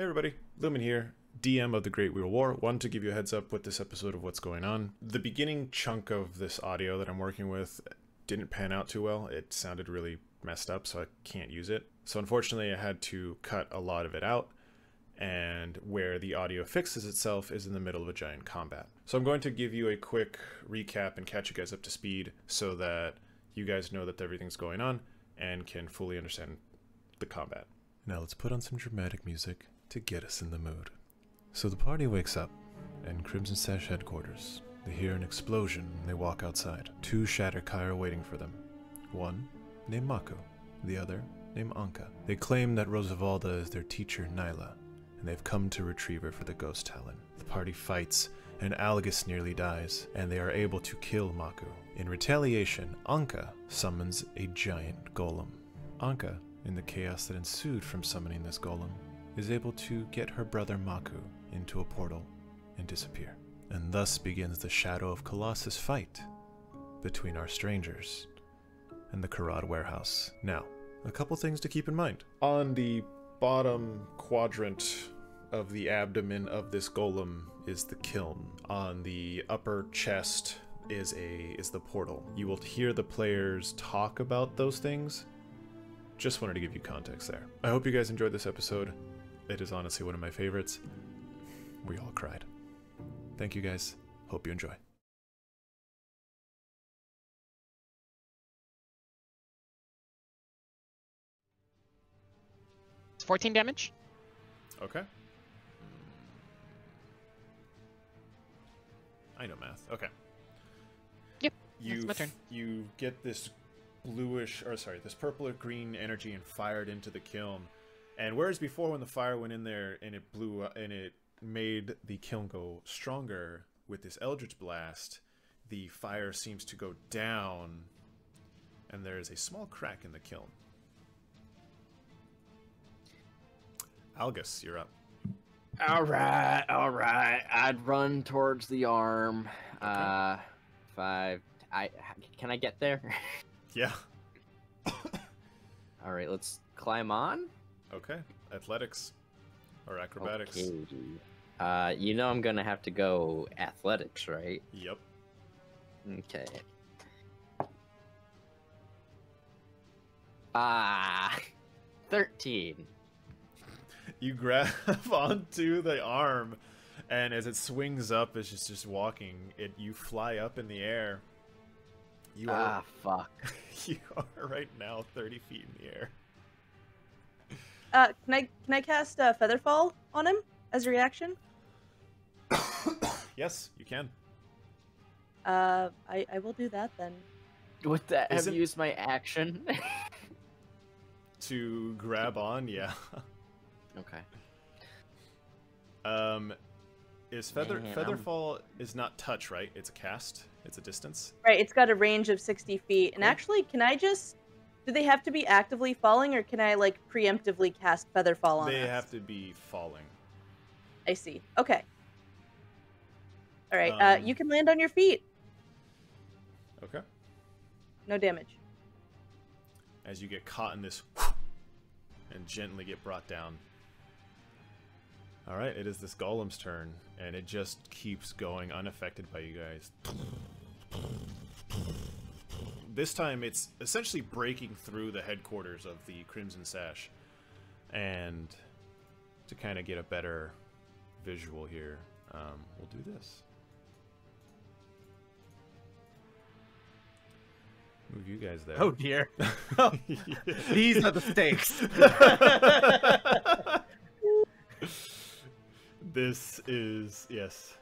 Hey everybody, Lumen here, DM of the Great Wheel War. Wanted to give you a heads up with this episode of what's going on. The beginning chunk of this audio that I'm working with didn't pan out too well. It sounded really messed up, so I can't use it. So unfortunately I had to cut a lot of it out, and where the audio fixes itself is in the middle of a giant combat. So I'm going to give you a quick recap and catch you guys up to speed so that you guys know that everything's going on and can fully understand the combat. Now let's put on some dramatic music to get us in the mood. So the party wakes up in Crimson Sash headquarters. They hear an explosion and they walk outside. Two Shatterkai are waiting for them. One named Mako, the other named Anka. They claim that Rosavalda is their teacher Nyla, and they've come to retrieve her for the Ghost Talon. The party fights, and Algus nearly dies, and they are able to kill Mako. In retaliation, Anka summons a giant golem. Anka, in the chaos that ensued from summoning this golem, is able to get her brother Mako into a portal and disappear. And thus begins the Shadow of Colossus fight between our strangers and the Karad warehouse. Now, a couple things to keep in mind. On the bottom quadrant of the abdomen of this golem is the kiln. On the upper chest is the portal. You will hear the players talk about those things. Just wanted to give you context there. I hope you guys enjoyed this episode. It is honestly one of my favorites. We all cried. Thank you guys. Hope you enjoy. It's 14 damage. Okay. I know math. Okay. Yep. That's my turn. You get this this purple or green energy and fired into the kiln. And whereas before when the fire went in there and it blew up and it made the kiln go stronger with this Eldritch Blast, the fire seems to go down and there is a small crack in the kiln. Algus, you're up. All right. I'd run towards the arm. Okay. Can I get there? Yeah. All right, let's climb on. Okay. Athletics or acrobatics. Okay. You know I'm gonna have to go athletics, right? Yep. Okay. 13. You grab onto the arm, and as it swings up, it's just walking. You fly up in the air. You are, fuck. You are right now 30 feet in the air. Can I cast Featherfall on him as a reaction? Yes, you can. I will do that then. With that, have you used my action? To grab on, yeah. Okay. Is Featherfall is not touch, right? It's a cast. It's a distance. Right, it's got a range of 60 feet. And actually, can I just... Do they have to be actively falling, or can I, like, preemptively cast Featherfall on They us? have to be falling. I see. Okay. Alright, you can land on your feet. Okay. No damage. As you get caught in this and gently get brought down. Alright, it is this golem's turn, and it just keeps going unaffected by you guys. This time it's essentially breaking through the headquarters of the Crimson Sash. And to kind of get a better visual here, we'll do this. Move you guys there. Oh dear. These are the stakes. This is, yes.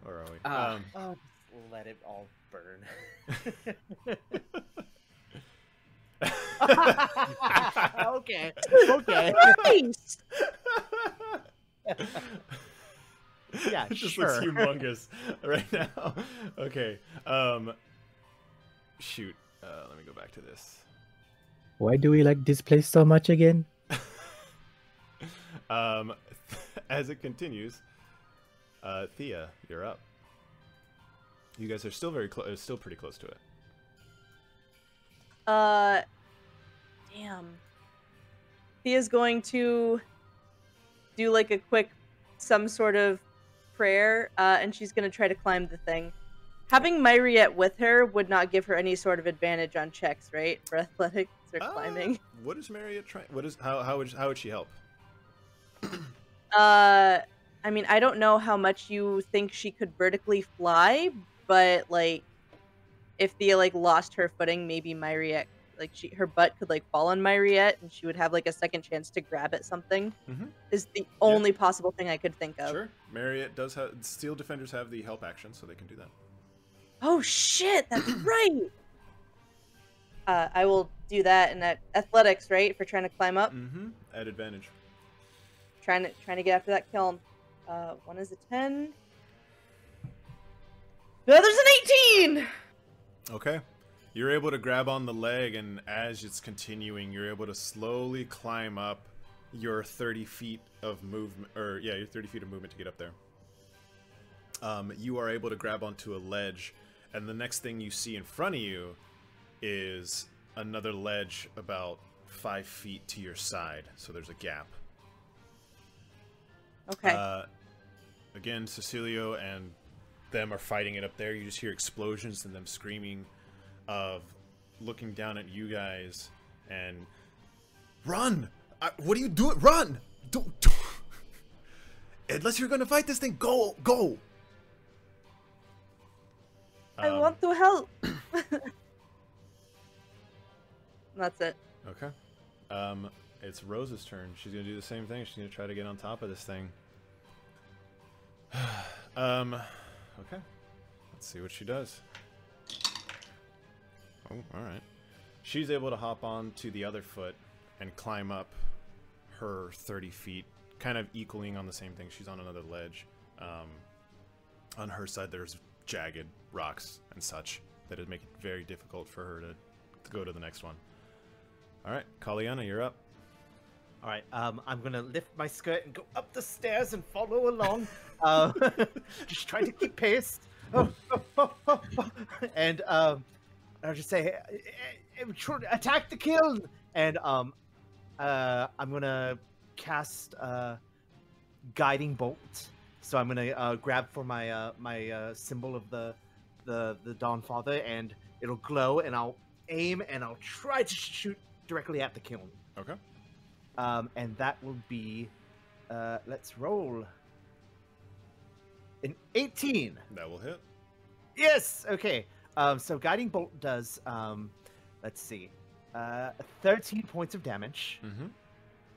Where are we? Oh, just let it all burn. Okay. Nice! Yeah, it just sure. looks humongous right now. Okay. Shoot. Let me go back to this. Why do we like this place so much again? As it continues, Thia, you're up. You guys are still very close. Still pretty close to it. Damn. Thia's going to do like a quick, some sort of prayer, and she's gonna try to climb the thing. Having Myriette with her would not give her any sort of advantage on checks, right? For athletics or climbing. What is Myriette trying? What is how would she help? I mean, I don't know how much you think she could vertically fly, but like, if Thea like lost her footing, maybe Myriette, like her butt could like fall on Myriette, and she would have like a second chance to grab at something. Is the only possible thing I could think of. Sure, Myriette does have Steel Defenders have the help action, so they can do that. Oh shit, that's right. I will do that in that athletics, right, for trying to climb up. At advantage. Trying to get after that kiln. One is a 10. The other's an 18. Okay. You're able to grab on the leg, and as it's continuing, you're able to slowly climb up your 30 feet of movement, your 30 feet of movement to get up there. You are able to grab onto a ledge, and the next thing you see in front of you is another ledge about 5 feet to your side, so there's a gap. Okay. Again, Cecilio and them are fighting it up there. You just hear explosions and them screaming, of looking down at you guys, and run! What are you doing? Run! Don't. Unless you're gonna fight this thing, go! I want to help. That's it. Okay. It's Rose's turn. She's gonna do the same thing. She's gonna try to get on top of this thing. Okay. Let's see what she does. Oh, alright. She's able to hop on to the other foot and climb up her 30 feet, kind of equaling on the same thing. She's on another ledge. On her side, there's jagged rocks and such that would make it very difficult for her to go to the next one. Alright, Caliana, you're up. Alright, I'm gonna lift my skirt and go up the stairs and follow along. Just trying to keep pace. And I'll just say, attack the kiln! And I'm gonna cast Guiding Bolt. So I'm gonna grab for my my symbol of the Dawnfather, and it'll glow, and I'll aim, and I'll try to shoot directly at the kiln. Okay. And that will be, let's roll. An 18. That will hit. Yes. Okay. So Guiding Bolt does, let's see, 13 points of damage.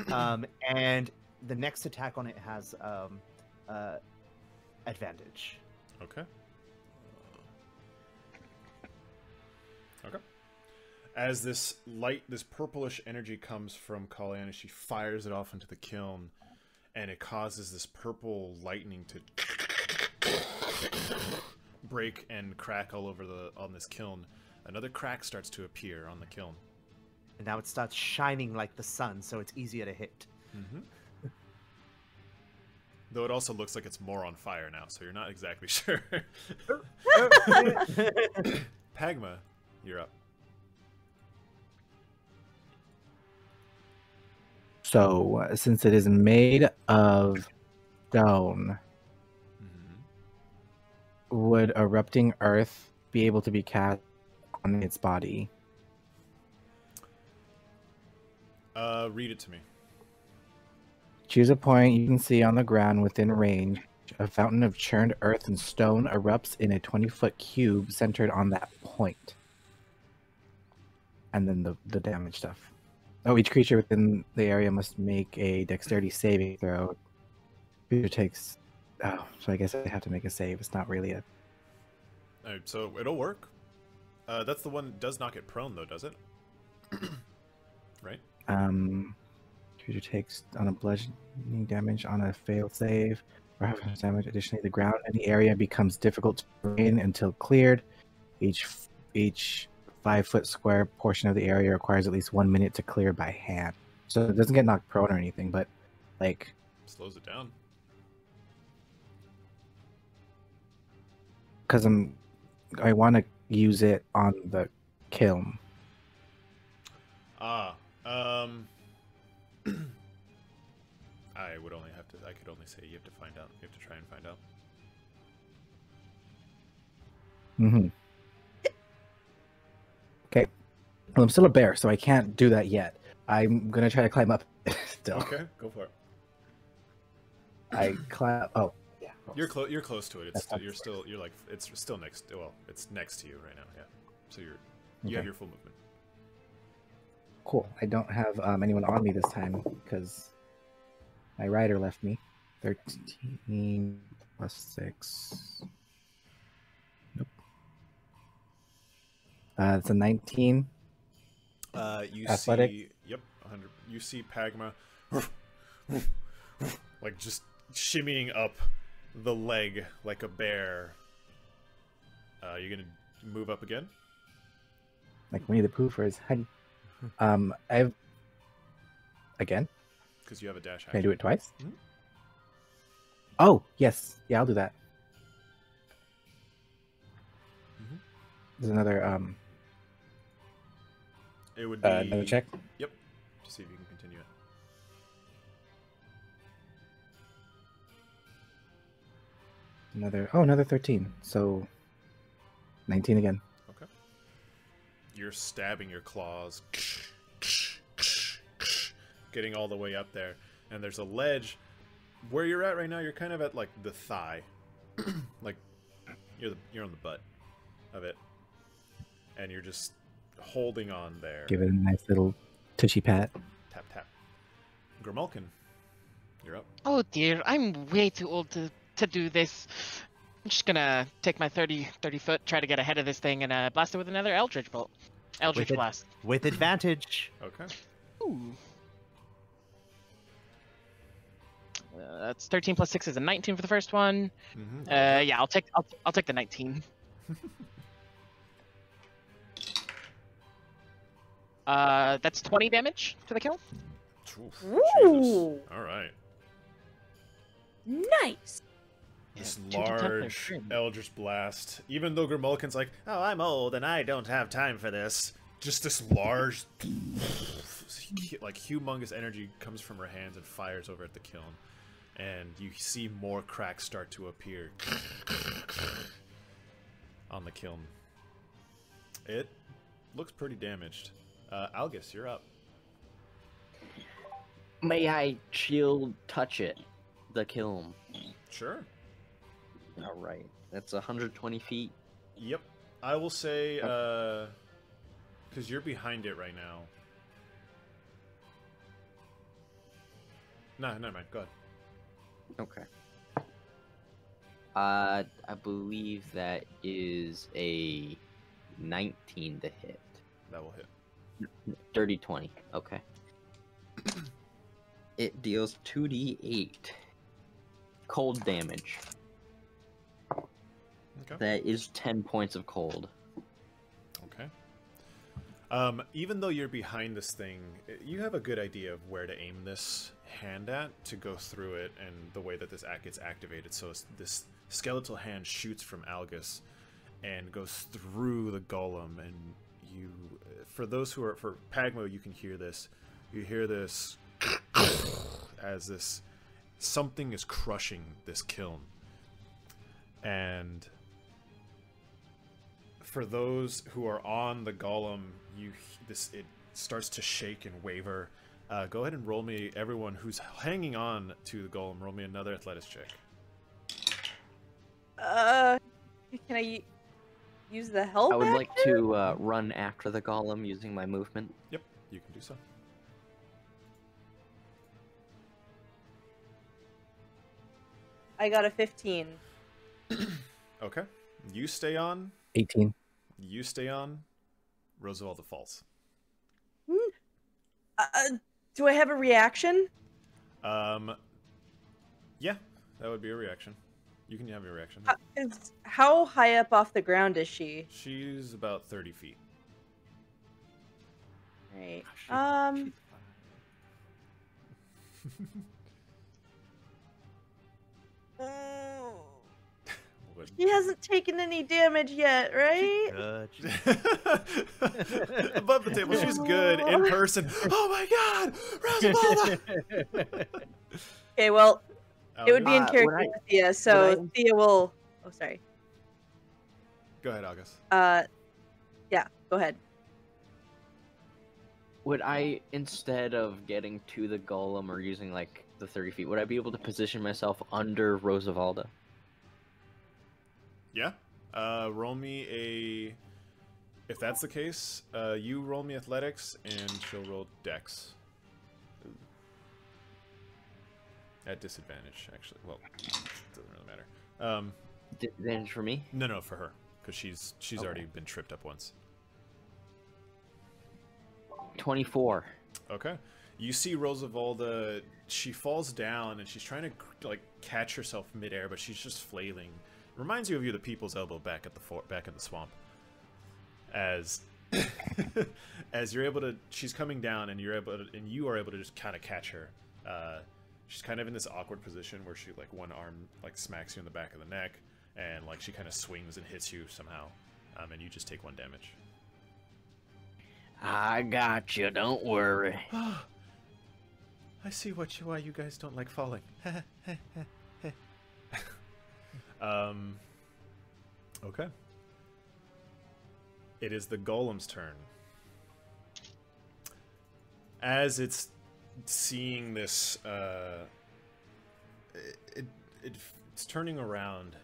And the next attack on it has advantage. Okay. Okay. As this purplish energy comes from Caliana, she fires it off into the kiln, and it causes this purple lightning to break and crack all over on this kiln. Another crack starts to appear on the kiln. And now it starts shining like the sun, so it's easier to hit. Though it also looks like it's more on fire now, so you're not exactly sure. Pagma, you're up. So, since it is made of stone, would erupting earth be able to be cast on its body? Read it to me. Choose a point you can see on the ground within range. A fountain of churned earth and stone erupts in a 20-foot cube centered on that point. And then the damage stuff. Oh, each creature within the area must make a dexterity saving throw. Creature takes... Oh, so I guess I have to make a save. It's not really a... So it'll work. That's the one that does not get prone, though, does it? Right? Creature takes on a bludgeoning damage on a failed save, or half damage. Additionally, the ground in the area becomes difficult to terrain until cleared. Each 5-foot square portion of the area requires at least 1 minute to clear by hand. So it doesn't get knocked prone or anything, but like slows it down. Because I want to use it on the kiln. I would only have I could only say you have to find out. You have to try and find out. Mm-hmm. Okay. Well, I'm still a bear, so I can't do that yet. I'm gonna try to climb up still. Okay, go for it. I climb. Oh, yeah. You're close. You're close to it. It's That's still. You're like. It's still next. Well, it's next to you right now. Yeah. So you Okay. have your full movement. Cool. I don't have anyone on me this time because my rider left me. 13 plus 6. Nope. It's a 19. You Athletic? see. Yep. 100. You see Pagma, like just shimmying up the leg like a bear. You're gonna move up again. Like Winnie the Pooh for his honey. I've again. Because you have a dash action. Can I do it twice? Mhm. Oh yes, yeah, I'll do that. Mhm. There's another It would be another check. Yep. To see if you can continue it. Another 13. So 19 again. Okay. You're stabbing your claws, getting all the way up there, and there's a ledge. Where you're at right now, you're kind of at like the thigh, like you're on the butt of it, and you're just holding on there. Give it a nice little tushy pat. Tap tap. Grimalkin, you're up. Oh dear, I'm way too old to do this. I'm just gonna take my 30 foot, try to get ahead of this thing, and blast it with another Eldritch Bolt. Eldritch Blast. With advantage. Okay. Ooh. That's 13 plus 6 is a 19 for the first one. Mm-hmm. Yeah, I'll take the 19. That's 20 damage to the kill. Jesus. Ooh. All right. Nice. This Yeah, 2d10 per large turn. Eldritch Blast. Even though Grimalkin's like, oh, I'm old and I don't have time for this. Just this large, like humongous energy comes from her hands and fires over at the kiln. And you see more cracks start to appear on the kiln. It looks pretty damaged. Algus, you're up. May I shield touch it? The kiln. Sure. All right. That's 120 feet. Yep. I will say, because you're behind it right now. No, never mind. Go ahead. Okay. I believe that is a 19 to hit. That will hit. Dirty 20. Okay. It deals 2d8 cold damage. Okay. That is 10 points of cold. Okay. Even though you're behind this thing, you have a good idea of where to aim this hand at to go through it, and the way that this act gets activated. So this skeletal hand shoots from Algus and goes through the golem, and you, for those who are, for Pagma, you can hear this. You hear this as this something is crushing this kiln, and for those who are on the golem, it starts to shake and waver. Go ahead and roll me, everyone who's hanging on to the golem, roll me another athletics check. Can I use the help? I would like action? to run after the golem using my movement. Yep, you can do so. I got a 15. Okay. You stay on. 18. You stay on. Roosevelt falls. Do I have a reaction? Yeah, that would be a reaction. You can have your reaction. How high up off the ground is she? She's about 30 feet. Right. She hasn't taken any damage yet, right? Good. Above the table, she's good in person. Oh my god, Rosabalda! Okay, well, It would be in would character I- for Thea, so would I- Thea will. Oh, sorry. Go ahead, Algus. Yeah, go ahead. Would I, instead of getting to the golem or using like the 30 feet, would I be able to position myself under Rosavalda? Yeah. Roll me a. If that's the case, you roll me athletics, and she'll roll dex. At disadvantage, actually. Well, it doesn't really matter. Disadvantage for me? No, for her, because she's Okay. already been tripped up once. 24. Okay. You see Rosavalda, she falls down and she's trying to like catch herself midair, but she's just flailing. Reminds you of the People's Elbow back at the swamp. As as you're able to, she's coming down and you are able to just kind of catch her. She's kind of in this awkward position where she like one arm like smacks you in the back of the neck, and like she kind of swings and hits you somehow, and you just take 1 damage. I got you, don't worry. I see why you guys don't like falling. Okay. It is the golem's turn. As it's seeing this, it's turning around,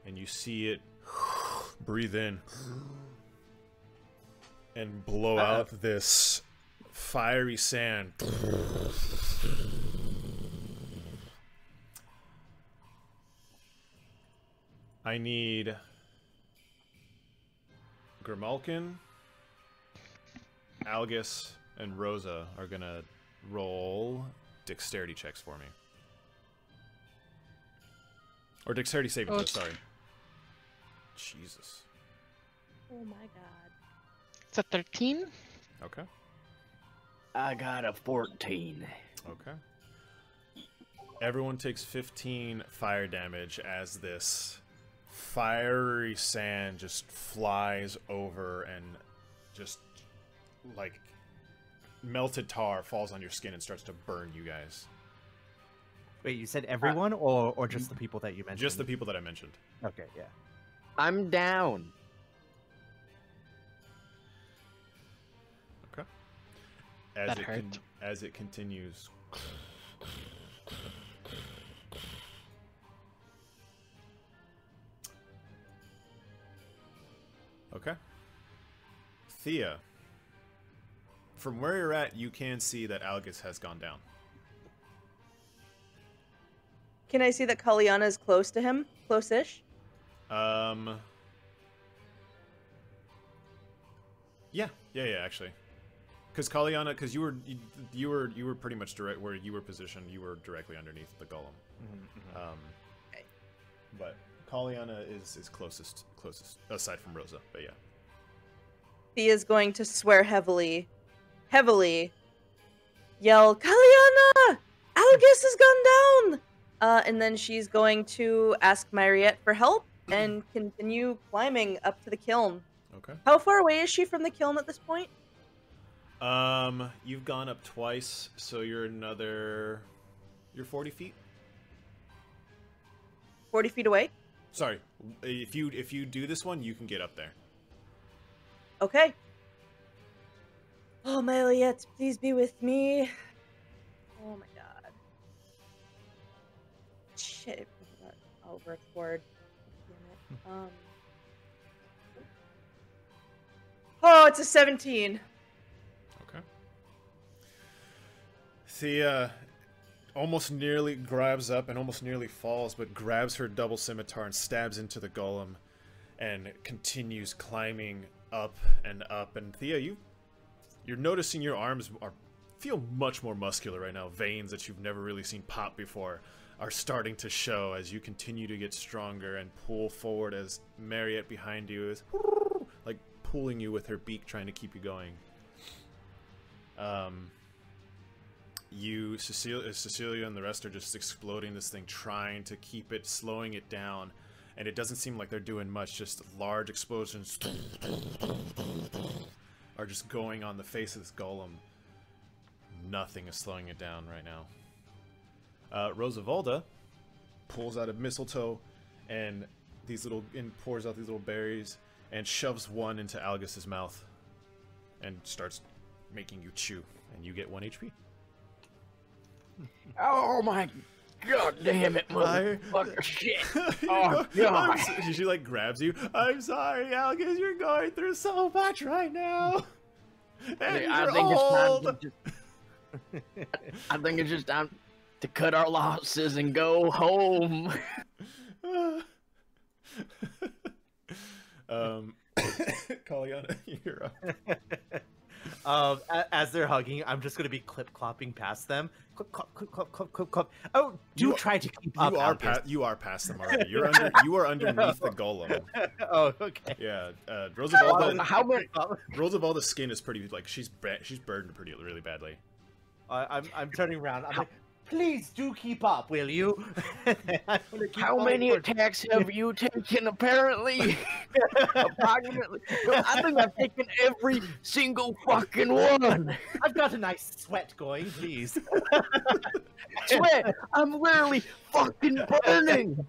and you see it breathe in and blow out this fiery sand. I need Grimalkin, Algus, and Rosa are gonna roll dexterity checks for me. Or dexterity saving throws, sorry. Jesus. Oh my god. It's a 13. Okay. I got a 14. Okay. Everyone takes 15 fire damage as this fiery sand just flies over and just like melted tar falls on your skin and starts to burn you guys. Wait, you said everyone or just the people that you mentioned? Just the people that I mentioned. Okay, yeah. I'm down. Okay. That hurt. As it continues. Okay. Thea. From where you're at, you can see that Algus has gone down. Can I see that Caliana is close to him? Close-ish? Yeah, actually. Because Caliana, because you were pretty much direct where you were positioned. You were directly underneath the golem. Okay. But Caliana is closest aside from Rosa. But yeah. Thea's going to swear heavily, yell, Caliana! Algus has gone down! And then she's going to ask Myriette for help and continue climbing up to the kiln. Okay. How far away is she from the kiln at this point? You've gone up twice, so you're 40 feet. 40 feet away? Sorry, if you do this one, you can get up there. Okay. Oh, Myriette, please be with me. Oh my god. Shit. I'll record. Damn it. Oh, it's a 17. Okay. Thea almost nearly grabs up and almost nearly falls, but grabs her double scimitar and stabs into the golem and continues climbing up and up. And Thea, you're noticing your arms feel much more muscular right now. Veins that you've never really seen pop before are starting to show as you continue to get stronger and pull forward as Myriette behind you is like pulling you with her beak, trying to keep you going. Cecilia and the rest are just exploding this thing, trying to keep it, slowing it down, and it doesn't seem like they're doing much. Just large explosions are just going on the face of this golem. Nothing is slowing it down right now. Rosavalda, pulls out a mistletoe and pours out these little berries and shoves one into Algus's mouth and starts making you chew, and you get 1 HP. Oh my god damn it, motherfucker shit. Oh god. She like grabs you. I'm sorry, Algus, you're going through so much right now. And I think it's just time to cut our losses and go home. Caliana, you're up. As they're hugging, I'm just gonna be clip-clopping past them. Clip, clop, clip, clop, clip, clip, clop. Oh, try to keep up. You are past them already. You are underneath the golem. Oh, okay. Yeah, How Rosavalda's skin is pretty like she's burned really badly. I'm turning around. I'm like, please do keep up, will you? How many attacks have you taken, apparently? Approximately. I think I've taken every single fucking one. I've got a nice sweat going, please. Sweat! I'm literally fucking burning!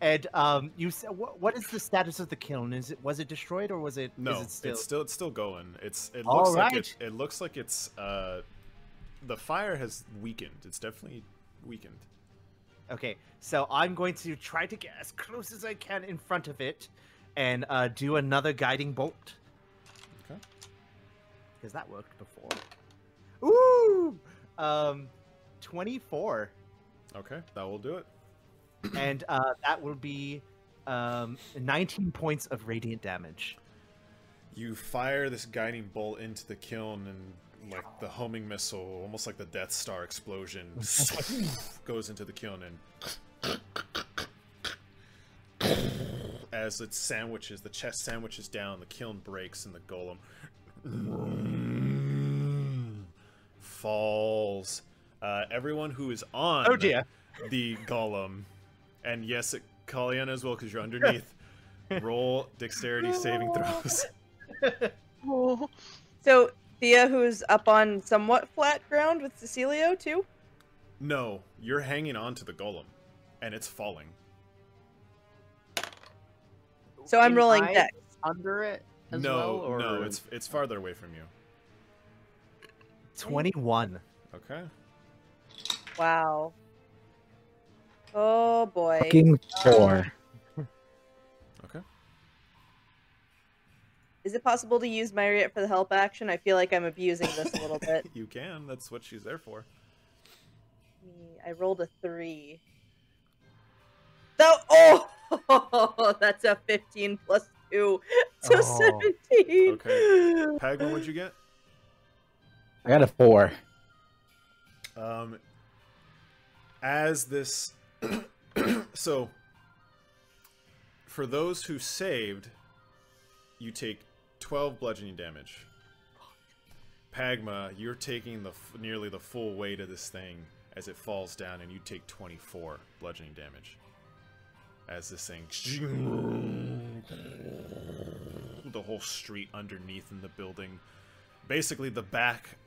And you said, what is the status of the kiln? Was it destroyed or was it? No, is it still... it's still going. It looks like it's the fire has weakened. It's definitely weakened. Okay, so I'm going to try to get as close as I can in front of it and do another guiding bolt. Okay. Because that worked before. Ooh! 24. Okay, that will do it. And that will be 19 points of radiant damage. You fire this guiding bolt into the kiln, and like the homing missile, almost like the Death Star explosion, goes into the kiln, and as it sandwiches, the chest sandwiches down, the kiln breaks, and the golem falls. Everyone who is on the golem, and yes, Caliana as well, because you're underneath, roll dexterity saving throws. So Thia, who's up on somewhat flat ground with Cecilio too? No, you're hanging on to the golem, and it's falling. So I'm rolling dex. Under it as well? Or... No, it's farther away from you. 21. Okay. Wow. Oh boy. Fucking 4. Okay. Is it possible to use Myriad for the help action? I feel like I'm abusing this a little bit. You can. That's what she's there for. I rolled a 3. Oh, that's a 15 plus 2. So 17. Okay. Pagma, what'd you get? I got a 4. As this... So, for those who saved, you take 12 bludgeoning damage. Pagma, you're taking nearly the full weight of this thing as it falls down, and you take 24 bludgeoning damage. As this thing... The whole street underneath in the building. Basically, the back...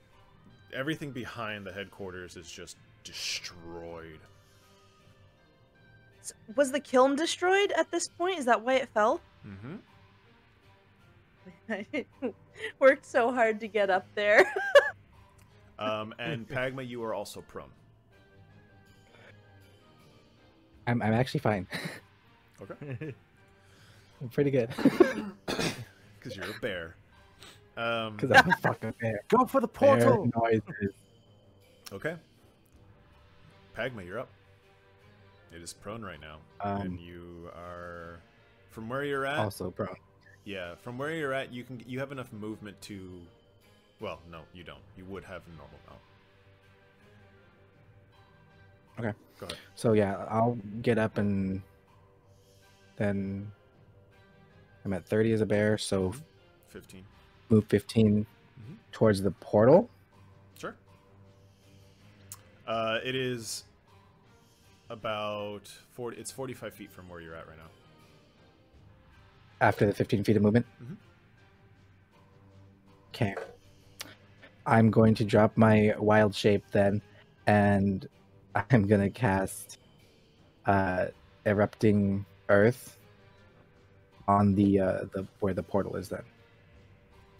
Everything behind the headquarters is just destroyed. Was the kiln destroyed at this point? Is that why it fell? Mm-hmm. I worked so hard to get up there. And Pagma, you are also prone. I'm actually fine. Okay. I'm pretty good. Because you're a bear. Because I'm a fucking bear. Go for the portal! Bear noises. Okay. Pagma, you're up. It is prone right now. And you are... From where you're at... Also prone. Yeah, from where you're at, you have enough movement to... Well, no, you don't. You would have a normal mount. Okay. Go ahead. So yeah, I'll get up and then I'm at 30 as a bear, so 15. Move 15 towards the portal. Sure. It is about 40. It's 45 feet from where you're at right now. After the 15 feet of movement? Okay. I'm going to drop my wild shape then, and I'm going to cast erupting earth on the where the portal is. Then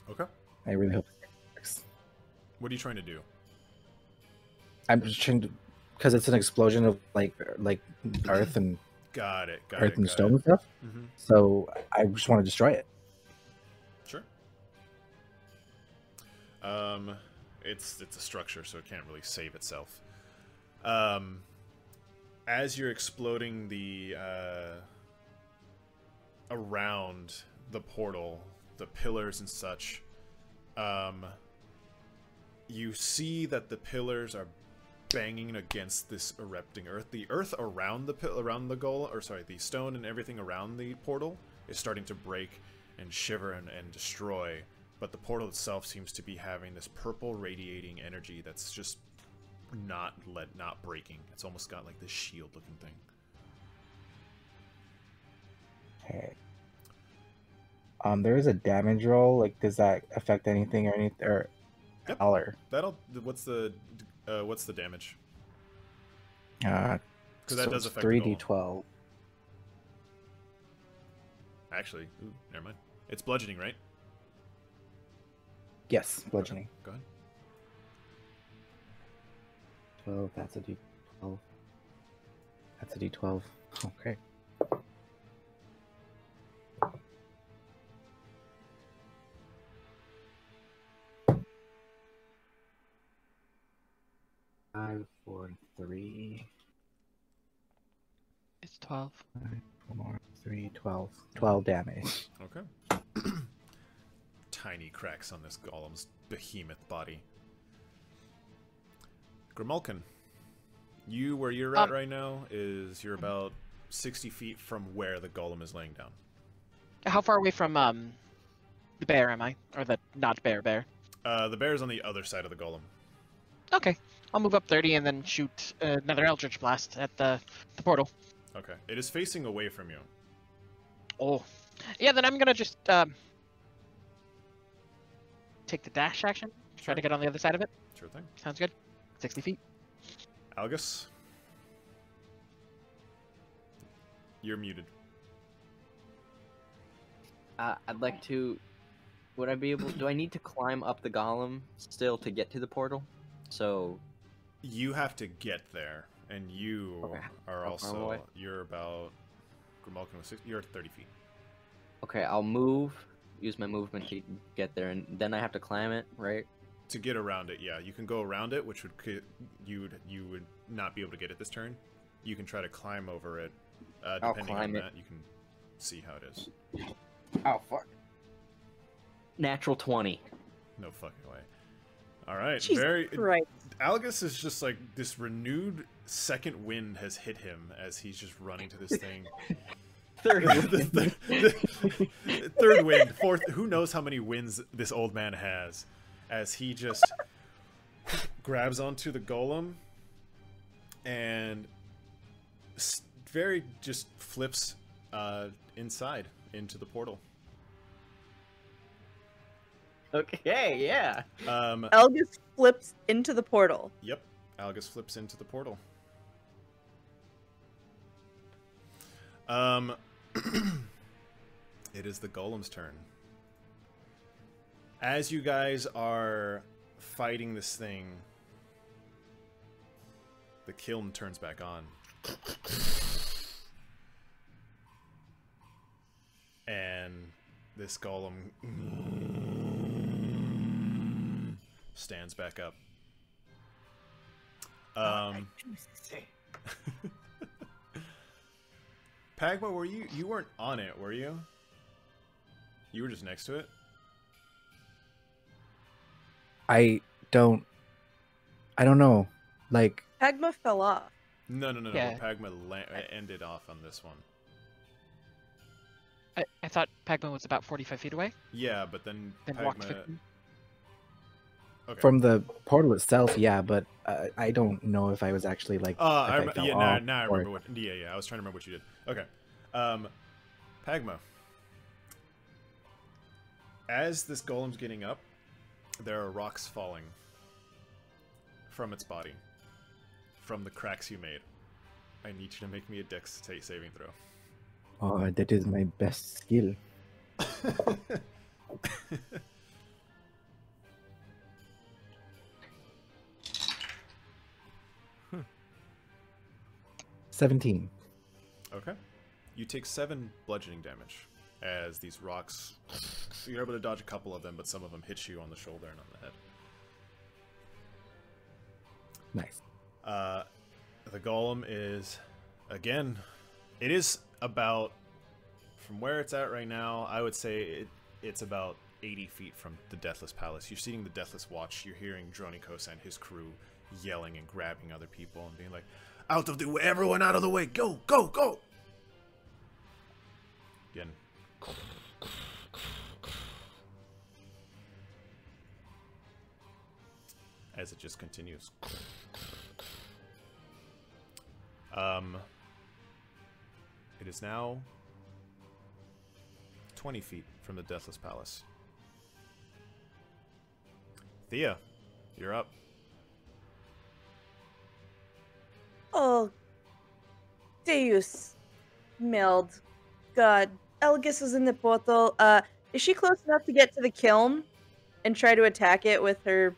Okay. I really hope it works. What are you trying to do? I'm just trying to, because it's an explosion of like earth and Got it. earth and stone and stuff. Mm-hmm. So I just want to destroy it. Sure. It's a structure, so it can't really save itself. As you're exploding the around the portal, the pillars and such, you see that the pillars are banging against this erupting earth. The earth around the stone and everything around the portal is starting to break and shiver and destroy. But the portal itself seems to be having this purple radiating energy that's just not breaking. It's almost got like this shield looking thing. Okay. There is a damage roll. Like, does that affect anything or anything? Or Yep. color? What's the damage? Because that does affect the goal. 3d12. Actually, ooh, never mind. It's bludgeoning, right? Yes, bludgeoning. Okay, go ahead. 12. That's a d12. That's a d12. Okay. Five, 4, and 3. It's 12. 5, 4, 3, 12. 12 damage. Okay. Tiny cracks on this golem's behemoth body. Grimalkin, where you're at right now is you're about 60 feet from where the golem is laying down. How far away from the bear am I? Or the not bear? The bear is on the other side of the golem. Okay. I'll move up 30 and then shoot another Eldritch Blast at the portal. Okay. It is facing away from you. Oh. Yeah, then I'm gonna just take the dash action. Try to get on the other side of it. Sure thing. Sounds good. 60 feet. Algus? You're muted. I'd like to. Would I be able? Do I need to climb up the golem still to get to the portal? So. You have to get there, and you are also. You're about. Grimalkin was 60. You're at 30 feet. Okay, I'll move. Use my movement to get there, and then I have to climb it, right? To get around it, yeah. You can go around it, which would you would not be able to get it this turn. You can try to climb over it. Depending on that, you can see how it is. Oh, fuck. Natural 20. No fucking way. All right, Jesus Christ. Algus is just like this renewed second wind has hit him as he's just running to this thing. Third Third wind, fourth. Who knows how many winds this old man has? As he just grabs onto the golem and very just flips inside into the portal. Okay, yeah. Algus flips into the portal. Yep, Algus flips into the portal. It is the golem's turn. As you guys are fighting this thing, the kiln turns back on. And this golem stands back up. Pagma, were you weren't on it, were you? You were just next to it? I don't know. Like, Pagma fell off. No. Yeah. Pagma ended off on this one. I thought Pagma was about 45 feet away. Yeah, but then Walked Pagma... 50. Okay. from the portal itself, yeah, but I don't know if I was actually like. Now I or- remember what. Yeah, I was trying to remember what you did. Okay, Pagma. As this golem's getting up, there are rocks falling from its body, from the cracks you made. I need you to make me a dex saving throw. Oh, that is my best skill. 17. Okay. You take 7 bludgeoning damage as these rocks. You're able to dodge a couple of them, but some of them hit you on the shoulder and on the head. Nice. The golem is, again, it is about, from where it's at right now, I would say it's about 80 feet from the Deathless Palace. You're seeing the Deathless Watch. You're hearing Dronikos and his crew yelling and grabbing other people and being like, out of the way, everyone out of the way, go, go, go! Again. As it just continues. It is now 20 feet from the Deathless Palace. Thea, you're up. Oh, Deus. Meld. God. Algus is in the portal. Is she close enough to get to the kiln and try to attack it with her...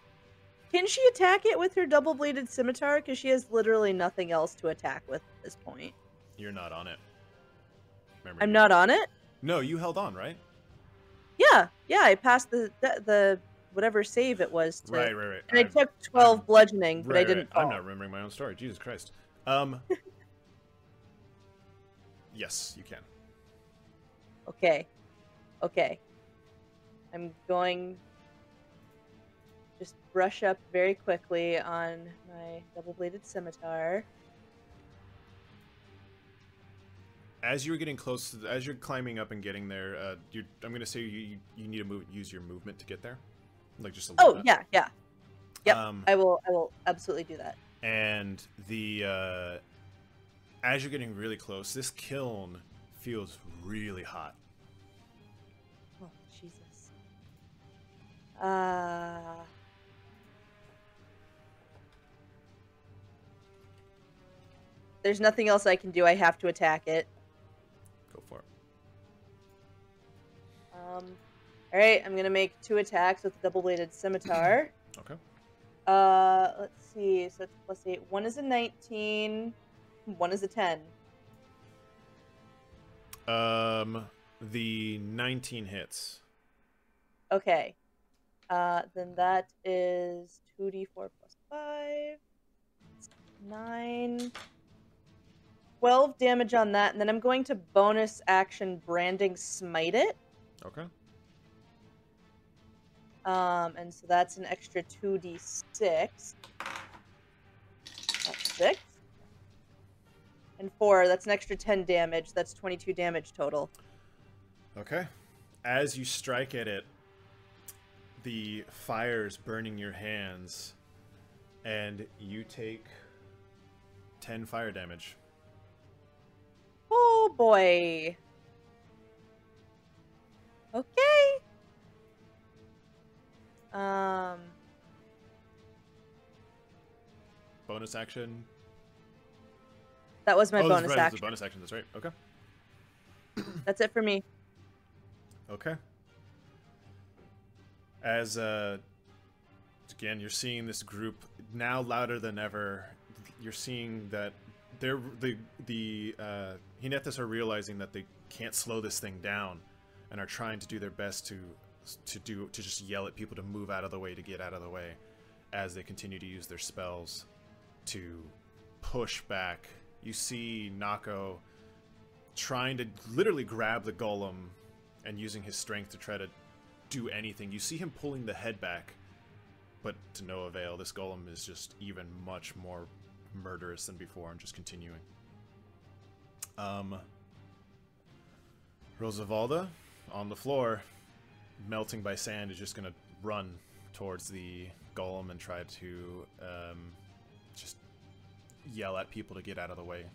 Can she attack it with her double-bladed scimitar? Because she has literally nothing else to attack with at this point. You're not on it. Remember, I'm not on it? No, you held on, right? Yeah, I passed the whatever save it was. To... Right. And I took 12 bludgeoning, but I didn't fall. I'm not remembering my own story. Jesus Christ. Yes, you can. Okay. I'm going... Just brush up very quickly on my double-bladed scimitar. As you're getting close, as you're climbing up and getting there, I'm going to say you need to use your movement to get there, like just a little bit. Yeah. Yep, I will absolutely do that. And as you're getting really close, this kiln feels really hot. Oh, Jesus. There's nothing else I can do. I have to attack it. Go for it. Alright, I'm gonna make 2 attacks with the double-bladed scimitar. Okay. Let's see. So it's +8. One is a 19. One is a 10. The 19 hits. Okay. Then that is 2d4 plus 5. 9. 12 damage on that, and then I'm going to bonus action branding smite it. Okay. And so that's an extra 2d6. That's 6. And 4, that's an extra 10 damage. That's 22 damage total. Okay. As you strike at it, the fire's burning your hands, and you take 10 fire damage. Oh boy. Okay. Bonus action. That was my bonus That's action. the bonus action. That's right. Okay. That's it for me. Okay. As again, you're seeing this group now louder than ever. You're seeing that the Hinethas are realizing that they can't slow this thing down, and are trying to do their best to just yell at people to move out of the way, to get out of the way, as they continue to use their spells to push back. You see Nako trying to literally grab the golem and using his strength to try to do anything. You see him pulling the head back, but to no avail. This golem is just even much more murderous than before and just continuing. Rosavalda, on the floor, melting by sand, is just going to run towards the golem and try to just yell at people to get out of the way.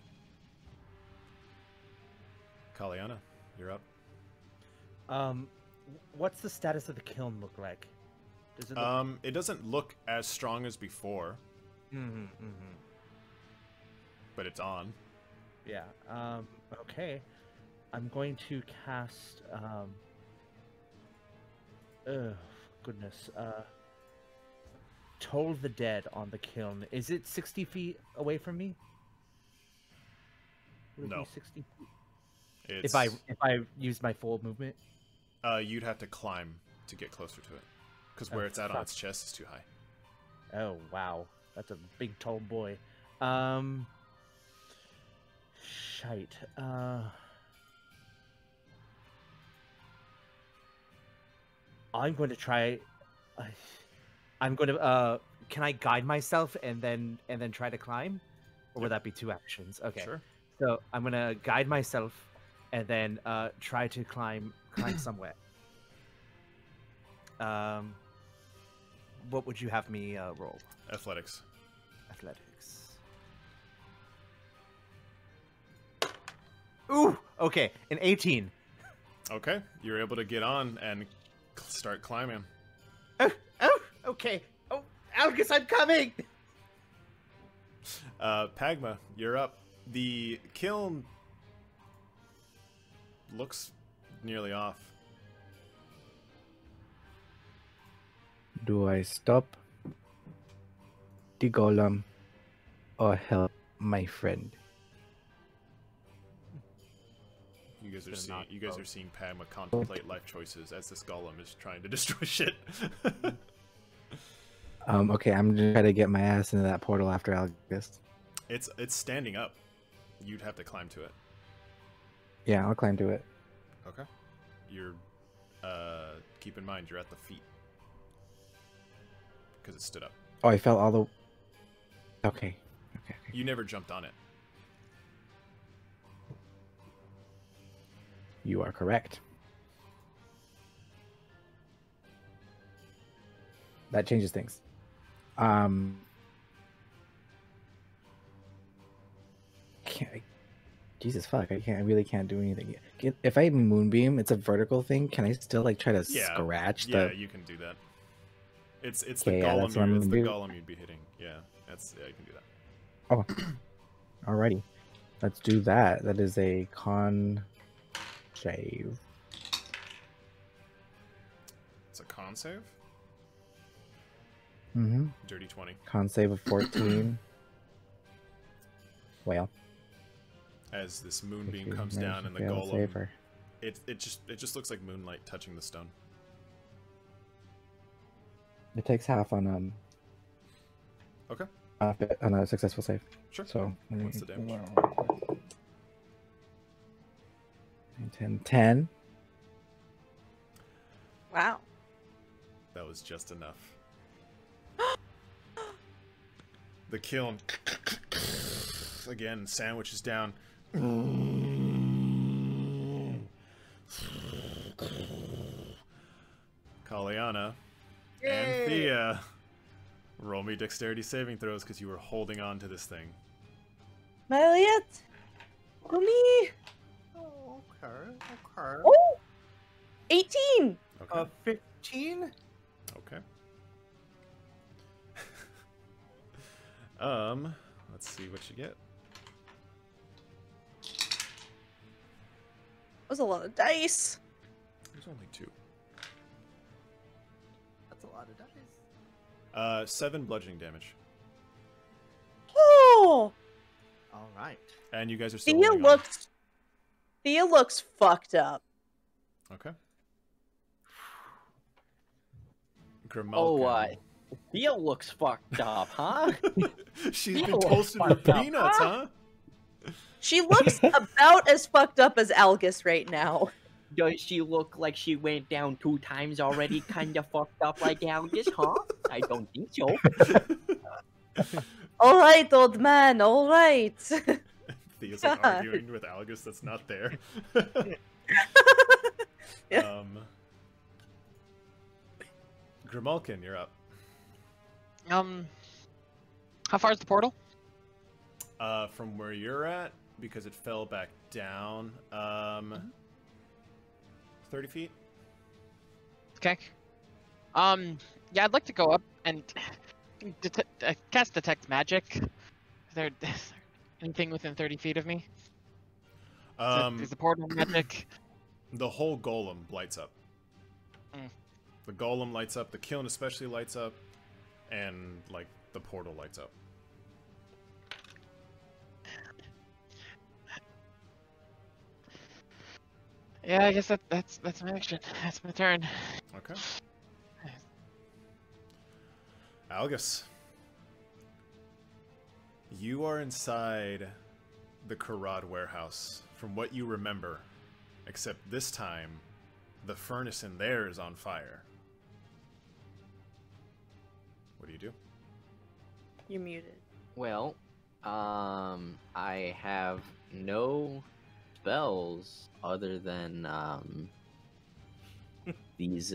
Caliana, you're up. What's the status of the kiln look like? Does it look... It doesn't look as strong as before. But it's on. Yeah. Okay. I'm going to cast. Oh goodness. Toll the Dead on the kiln. Is it 60 feet away from me? Would it No. be 60 feet? It's, If I use my full movement. you'd have to climb to get closer to it, because where Oh, it's at on fuck. its chest is too high. Oh wow, that's a big tall boy. Shite. I'm going to try. I'm going to. Can I guide myself and then try to climb, or would Yep. that be 2 actions? Okay. Sure. So I'm gonna guide myself and then try to climb somewhere. What would you have me roll? Athletics. Athletics. Ooh, okay, an 18. Okay, you're able to get on and start climbing. Oh, okay. Oh, Algus, I'm coming. Pagma, you're up. The kiln looks nearly off. Do I stop the golem or help my friend? You guys are Gonna seeing. knock You guys both. are seeing Pagma contemplate life choices as this golem is trying to destroy shit. Okay, I'm gonna try to get my ass into that portal after Algus. It's standing up. You'd have to climb to it. Yeah, I'll climb to it. Okay. You're. Keep in mind you're at the feet because it stood up. Oh, I fell all the. Okay. You never jumped on it. You are correct. That changes things. Jesus fuck! I really can't do anything. If I moonbeam, it's a vertical thing. Can I still like try to scratch Yeah, the? you can do that. It's the Okay, yeah, that's what I'm golem. It's the gonna do. golem you'd be hitting. Yeah, you can do that. Oh, alrighty. Let's do that. That is a con save. It's a con save. Mm-hmm. Dirty 20. Con save of 14. Well, As this if moonbeam you comes manage down to and the fail to save golem, her. it just looks like moonlight touching the stone. It takes half on Okay, on a successful save. sure. So What's the damage? 10. Wow. That was just enough. The kiln again sandwiches down. Caliana and Thia, roll me dexterity saving throws because you were holding on to this thing. Elliot, for me. Oh, okay. Oh, 18. Okay. 15. Okay. Let's see what you get. That was a lot of dice. There's only 2. That's a lot of dice. 7 bludgeoning damage. Oh, All right. And you guys are still Thea holding on. looks fucked up. Okay. Grimalkin. Thea looks fucked up, huh? She's Thea been looks toasted with fucked up, peanuts, huh? huh? She looks about as fucked up as Algus right now. Does she look like she went down 2 times already, kind of fucked up like Algus, huh? I don't think so. All right, old man. All right. Thea's like God. arguing with Algus that's not there. Yeah. Grimalkin, you're up. How far is the portal? From where you're at, because it fell back down, 30 feet. Okay. Yeah, I'd like to go up and cast detect magic. Is there anything within 30 feet of me? Is the portal magic? The whole golem lights up. Mm. The golem lights up, the kiln especially lights up, and like the portal lights up. Yeah, I guess that's my action. That's my turn. Okay. Algus. You are inside the Karad warehouse, from what you remember. Except this time, the furnace in there is on fire. What do you do? You're muted. Well, I have no spells other than these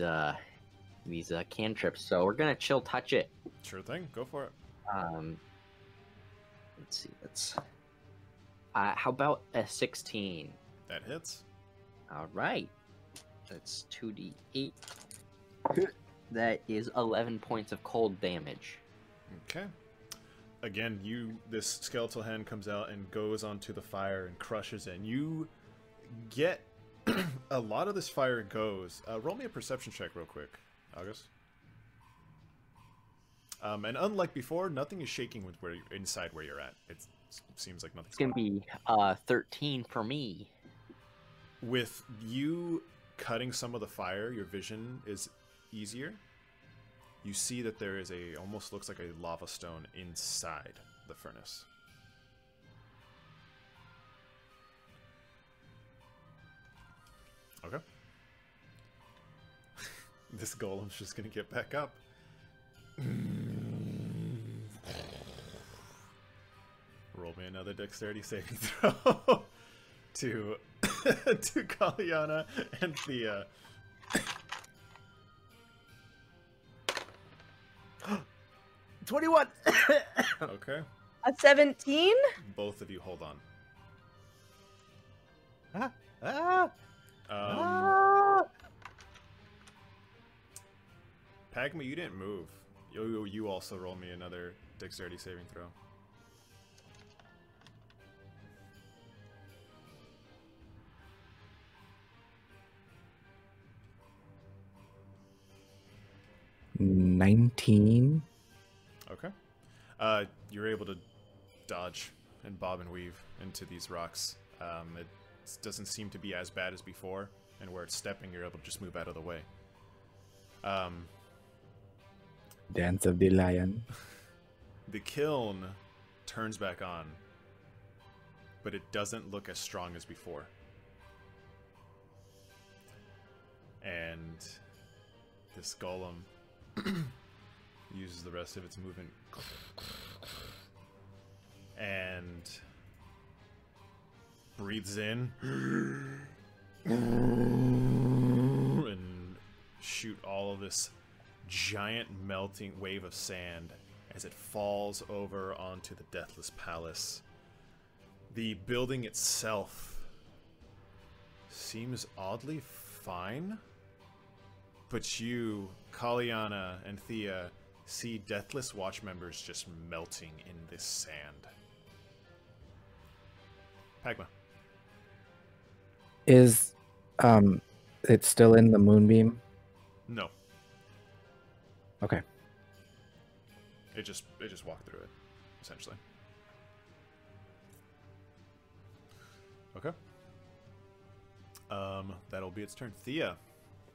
cantrips, so we're gonna chill touch it. Sure thing. Go for it. Let's see. How about a 16? That hits. All right. That's 2d8. That is 11 points of cold damage. Okay. Again, this skeletal hand comes out and goes onto the fire and crushes it. And you get a lot of this fire goes. Roll me a perception check real quick, August. And unlike before, nothing is shaking with inside where you're at. It seems like nothing's It's gonna be 13 for me. With you cutting some of the fire, your vision is easier. You see that there is almost looks like a lava stone inside the furnace. Okay. This golem's just gonna get back up. Roll me another dexterity saving throw to Caliana and Thia. 21. Okay. A 17? Both of you hold on. Pagma, you didn't move. You also roll me another dexterity saving throw. $19. Okay. You're able to dodge and bob and weave into these rocks. It doesn't seem to be as bad as before, and where it's stepping, you're able to just move out of the way. Dance of the Lion. The kiln turns back on, but it doesn't look as strong as before. And this golem uses the rest of its movement and breathes in and shoot all of this giant melting wave of sand as it falls over onto the Deathless Palace. The building itself seems oddly fine, but you, Caliana, and Thia see Deathless Watch members just melting in this sand. Pagma. Is it still in the moonbeam? No. Okay. It just walked through it, essentially. Okay. That'll be its turn. Thia,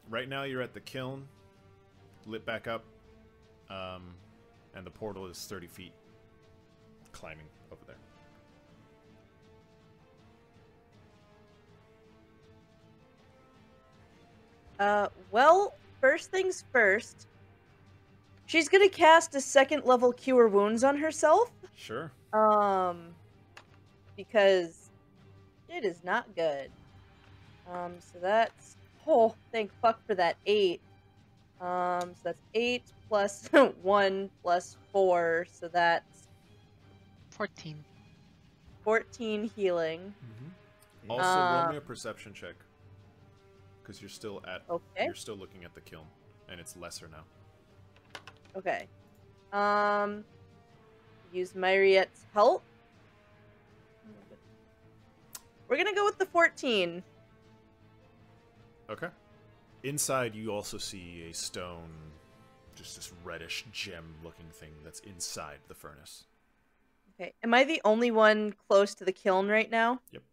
right now you're at the kiln, lit back up, and the portal is 30 feet climbing over there. Well, first things first. She's gonna cast a second level Cure Wounds on herself. Sure. Because it is not good. So that's, oh, thank fuck for that 8. So that's 8 plus 1 plus 4, so that's 14. 14 healing. Mm-hmm. Also, roll me a perception check, because you're still you're still looking at the kiln, and it's lesser now. Okay. Use Myriette's help. We're gonna go with the 14. Okay. Inside, you also see a stone, just this reddish gem-looking thing that's inside the furnace. Okay. Am I the only one close to the kiln right now? Yep.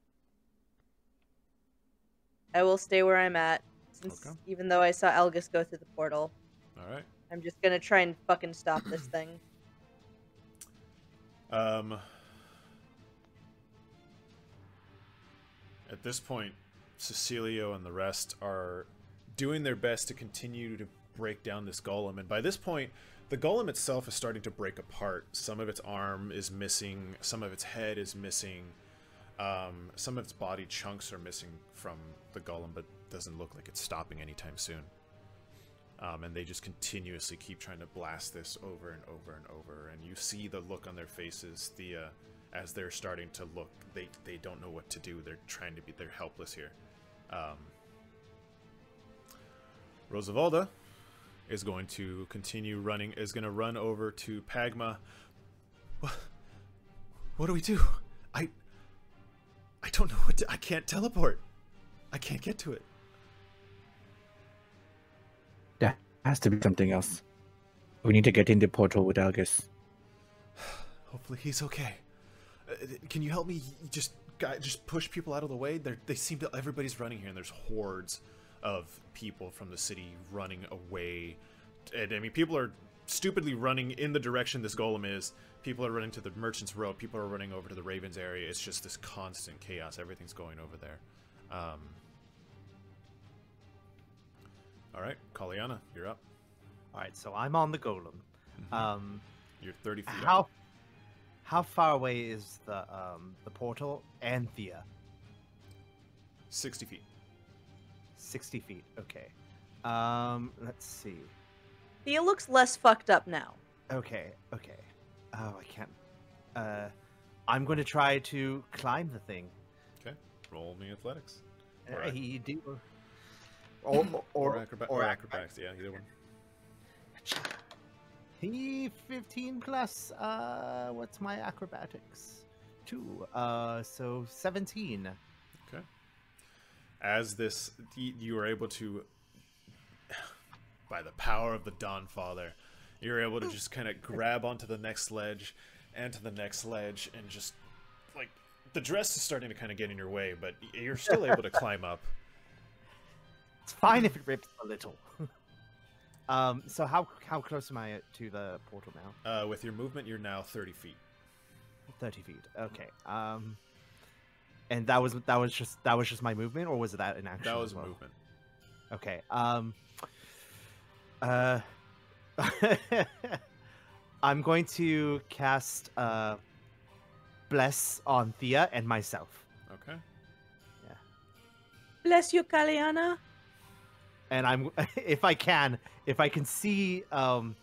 I will stay where I'm at, since Okay. even though I saw Algus go through the portal, All right. I'm just gonna try and fucking stop this thing. At this point, Cecilio and the rest are doing their best to continue to break down this golem, and by this point, the golem itself is starting to break apart. Some of its arm is missing, some of its head is missing, some of its body chunks are missing from the golem, but doesn't look like it's stopping anytime soon. And they just continuously keep trying to blast this over and over and over, and you see the look on their faces, Thia, as they're starting to look, they don't know what to do. They're helpless here. Rosavalda is going to continue running, is going to run over to Pagma. What do we do? I don't know what to, I can't teleport. I can't get to it. There has to be something else. We need to get in the portal with Algus. Hopefully he's okay. Can you help me just push people out of the way? They seem to, everybody's running here, and there's hordes of people from the city running away. And I mean, people are stupidly running in the direction this golem is. People are running to the Merchant's Row. People are running over to the Ravens area. It's just this constant chaos. Everything's going over there. All right, Caliana, you're up. All right, so I'm on the golem. Mm-hmm. You're 30 feet up. How far away is the portal and Thea? 60 feet. 60 feet. Okay. Let's see. Thea looks less fucked up now. Okay. Okay. Oh, I can't. I'm going to try to climb the thing. Okay. Roll me athletics. You do. Or acrobatics. Yeah, either one. He 15 plus. What's my acrobatics? 2. So 17. Okay. As this, you are able to, by the power of the Dawnfather, you're able to just kind of grab onto the next ledge and to the next ledge, and just like the dress is starting to kind of get in your way, but you're still able to climb up. It's fine if it rips a little. So how close am I to the portal now? With your movement, you're now 30 feet. 30 feet. Okay. And that was just my movement, or was that an action? That was as well? movement. Okay. I'm going to cast Bless on Thea and myself. Okay. Yeah. Bless you, Caliana. And I'm, if I can see the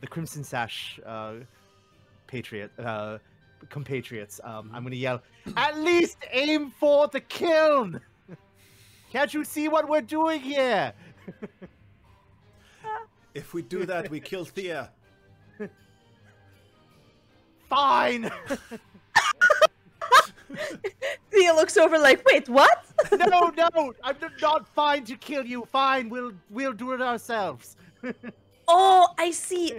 Crimson Sash compatriots, I'm gonna yell, "At least aim for the kiln! Can't you see what we're doing here?" If we do that, we kill Thea. Fine. Thea looks over like, wait, what? No, I'm not fine to kill you. Fine, we'll do it ourselves. Oh, I see.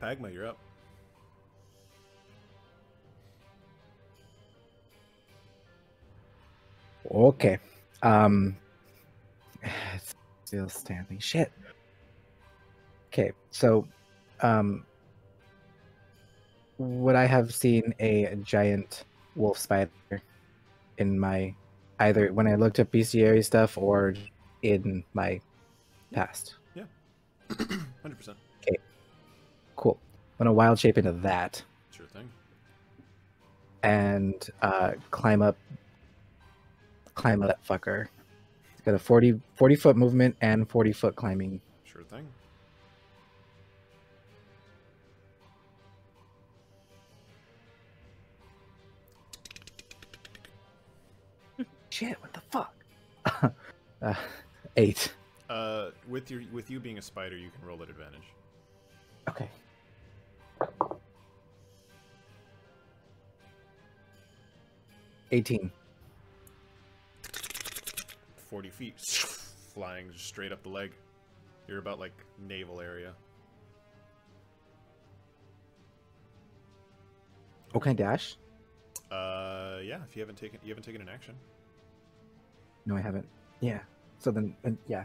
Pagma, you're up. Okay. Still standing. Shit. Okay, so would I have seen a giant wolf spider in my, either when I looked at bestiary stuff or in my past? Yeah. 100%. Okay. Cool. I'm gonna wild shape into that Sure thing. and climb up that fucker. It's got a 40 foot movement and 40 foot climbing. Sure thing. Shit, what the fuck? 8. With you being a spider, you can roll at advantage. Okay. 18. 40 feet, flying straight up the leg. You're about like navel area. Oh, can I dash? Yeah. If you haven't taken an action. No, I haven't. Yeah. So then, yeah,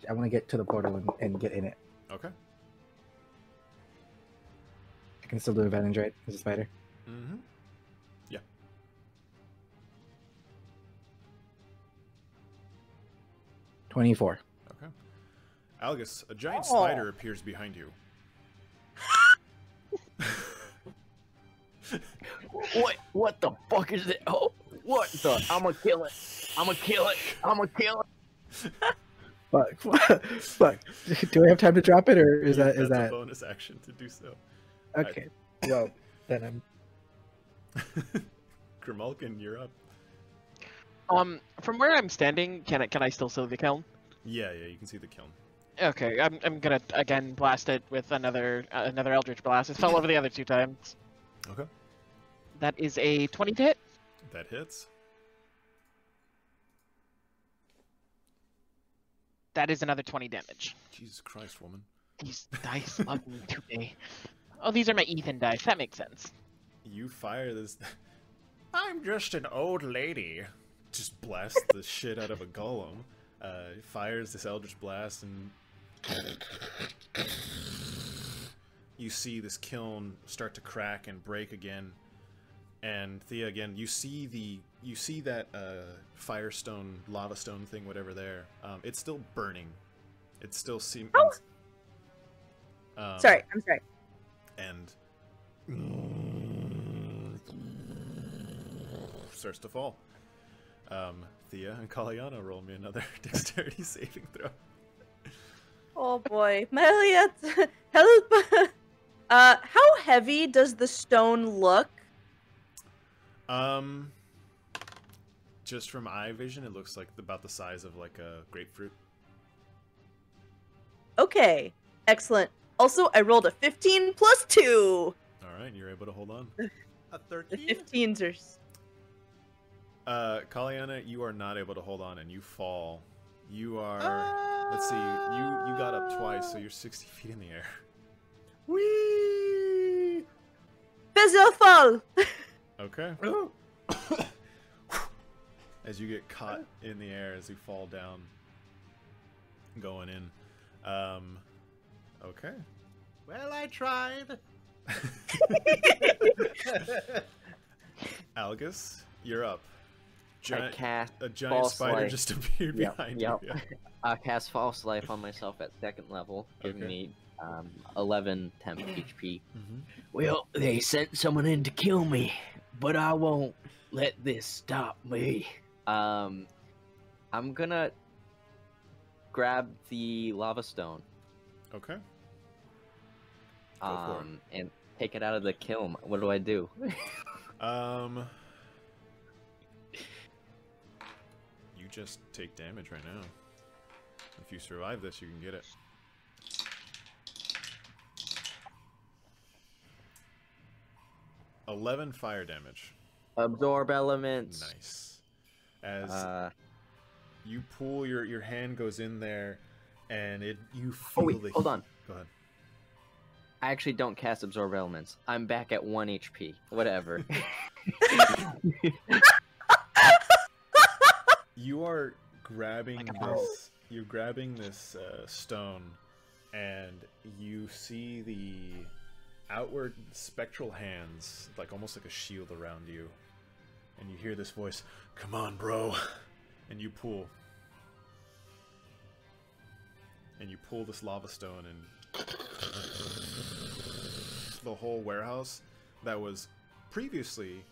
I want to get to the portal and get in it. Okay. I can still do advantage, right? As a spider. Mm-hmm. Yeah. 24. Okay. Algus, a giant spider appears behind you. What the fuck is it? Oh, what the? I'ma kill it. I'ma kill it. I'ma kill it. Fuck. Do I have time to drop it, or is that That's a bonus action to do so. okay? Well, then I'm. Grimalkin, you're up. From where I'm standing, can I still see the kiln? Yeah, you can see the kiln. Okay, I'm gonna again blast it with another Eldritch Blast. It fell over the other 2 times. Okay. That is a 20 to hit. That hits. That is another 20 damage. Jesus Christ, woman. These dice love me today. Oh, these are my Ethan dice. That makes sense. You fire this. I'm just an old lady. Just blast the shit out of a golem. Fires this Eldritch Blast, and you see this kiln start to crack and break again. And Thia, again, you see that firestone, lava stone thing, whatever there. It's still burning. It's still seems. Sorry, I'm sorry. And starts to fall. Thia and Caliana, roll me another dexterity saving throw. Oh boy, Meliat, help! How heavy does the stone look? Just from eye vision, it looks like about the size of like a grapefruit. Okay, excellent. Also, I rolled a 15 plus 2. All right, you're able to hold on. A The 13? 15s are. Kaliana, you are not able to hold on, and you fall. You are. Let's see. You got up twice, so you're 60 feet in the air. Whee! Bezel fall! Okay. As you get caught in the air as you fall down, going in. Okay. Well, I tried. Algus, you're up. I cast A giant False spider Life. just appeared behind Yep. you. Yeah. I cast False Life on myself at 2nd level, giving Okay. me 11 temp HP. Well, they sent someone in to kill me, but I won't let this stop me. I'm gonna grab the lava stone Okay. for and take it out of the kiln. What do I do? You just take damage right now. If you survive this, you can get it. $11 fire damage. Absorb elements. Nice. As you pull, your hand goes in there, and you feel Oh wait, the hold heat. on. Go ahead. I actually don't cast absorb elements. I'm back at 1 HP. Whatever. You are grabbing Like a this. You're grabbing this stone, and you see the outward spectral hands, like almost like a shield around you. And you hear this voice, "Come on, bro!" And you pull. And you pull this lava stone, and the whole warehouse that was previously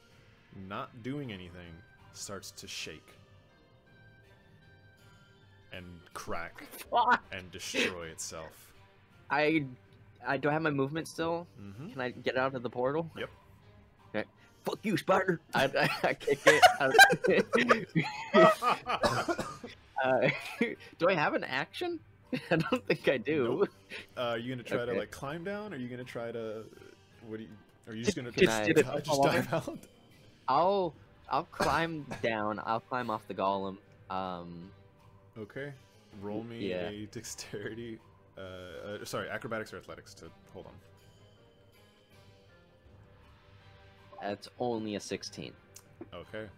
not doing anything starts to shake and crack and destroy itself. I do I have my movement still? Mm-hmm. Can I get out of the portal? Yep. Okay. Fuck you, spider. I kick it. Do I have an action? I don't think I do. Nope. Are you gonna try to Okay. like climb down? Or are you gonna try to? What do you? Are you just gonna Can I- just dive out? I'll climb down. I'll climb off the golem. Okay. Roll me Yeah. a dexterity. Sorry, acrobatics or athletics to hold on. That's only a 16. Okay.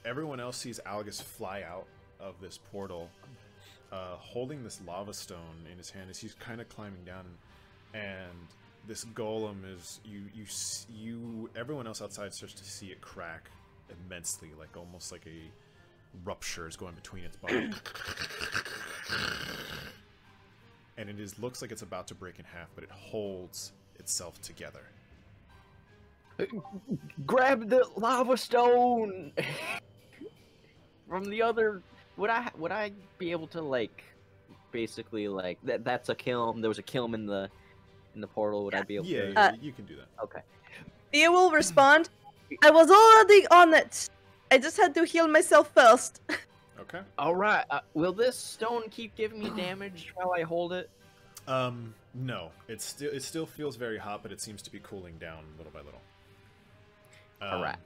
Everyone else sees Algus fly out of this portal, holding this lava stone in his hand as he's kind of climbing down, and this golem is everyone else outside starts to see it crack immensely, like almost like a rupture is going between its body. And it looks like it's about to break in half, but it holds itself together. Grab the lava stone from the other. Would I be able to like, basically like that's a kiln. There was a kiln in the portal. Would I be able to? Yeah, you can do that. Okay. Thea will respond. I was already on it. I just had to heal myself first. Okay. All right. Will this stone keep giving me damage while I hold it? No. It still feels very hot, but it seems to be cooling down little by little. All right.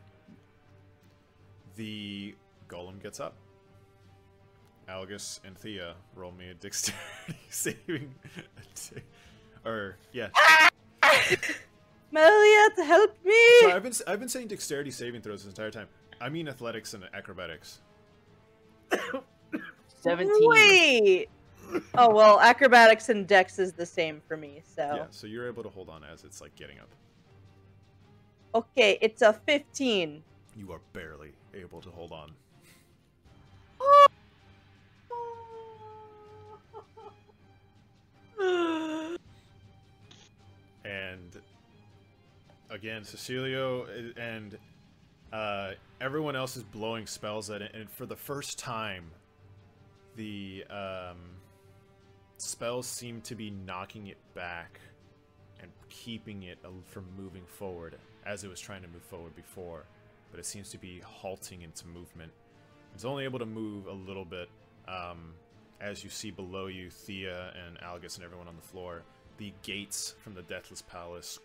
The golem gets up. Algus and Thea, roll me a dexterity saving. Mariette, help me! Sorry, I've been saying dexterity saving throws this entire time. I mean athletics and acrobatics. 17. Wait! Oh, well, acrobatics and dex is the same for me, so... Yeah, so you're able to hold on as it's like getting up. Okay, it's a 15. You are barely able to hold on. And again, Cecilio and everyone else is blowing spells at it, and for the first time, the spells seem to be knocking it back and keeping it from moving forward as it was trying to move forward before, but it seems to be halting its movement. It's only able to move a little bit. As you see below you, Thea and Algus and everyone on the floor, the gates from the Deathless Palace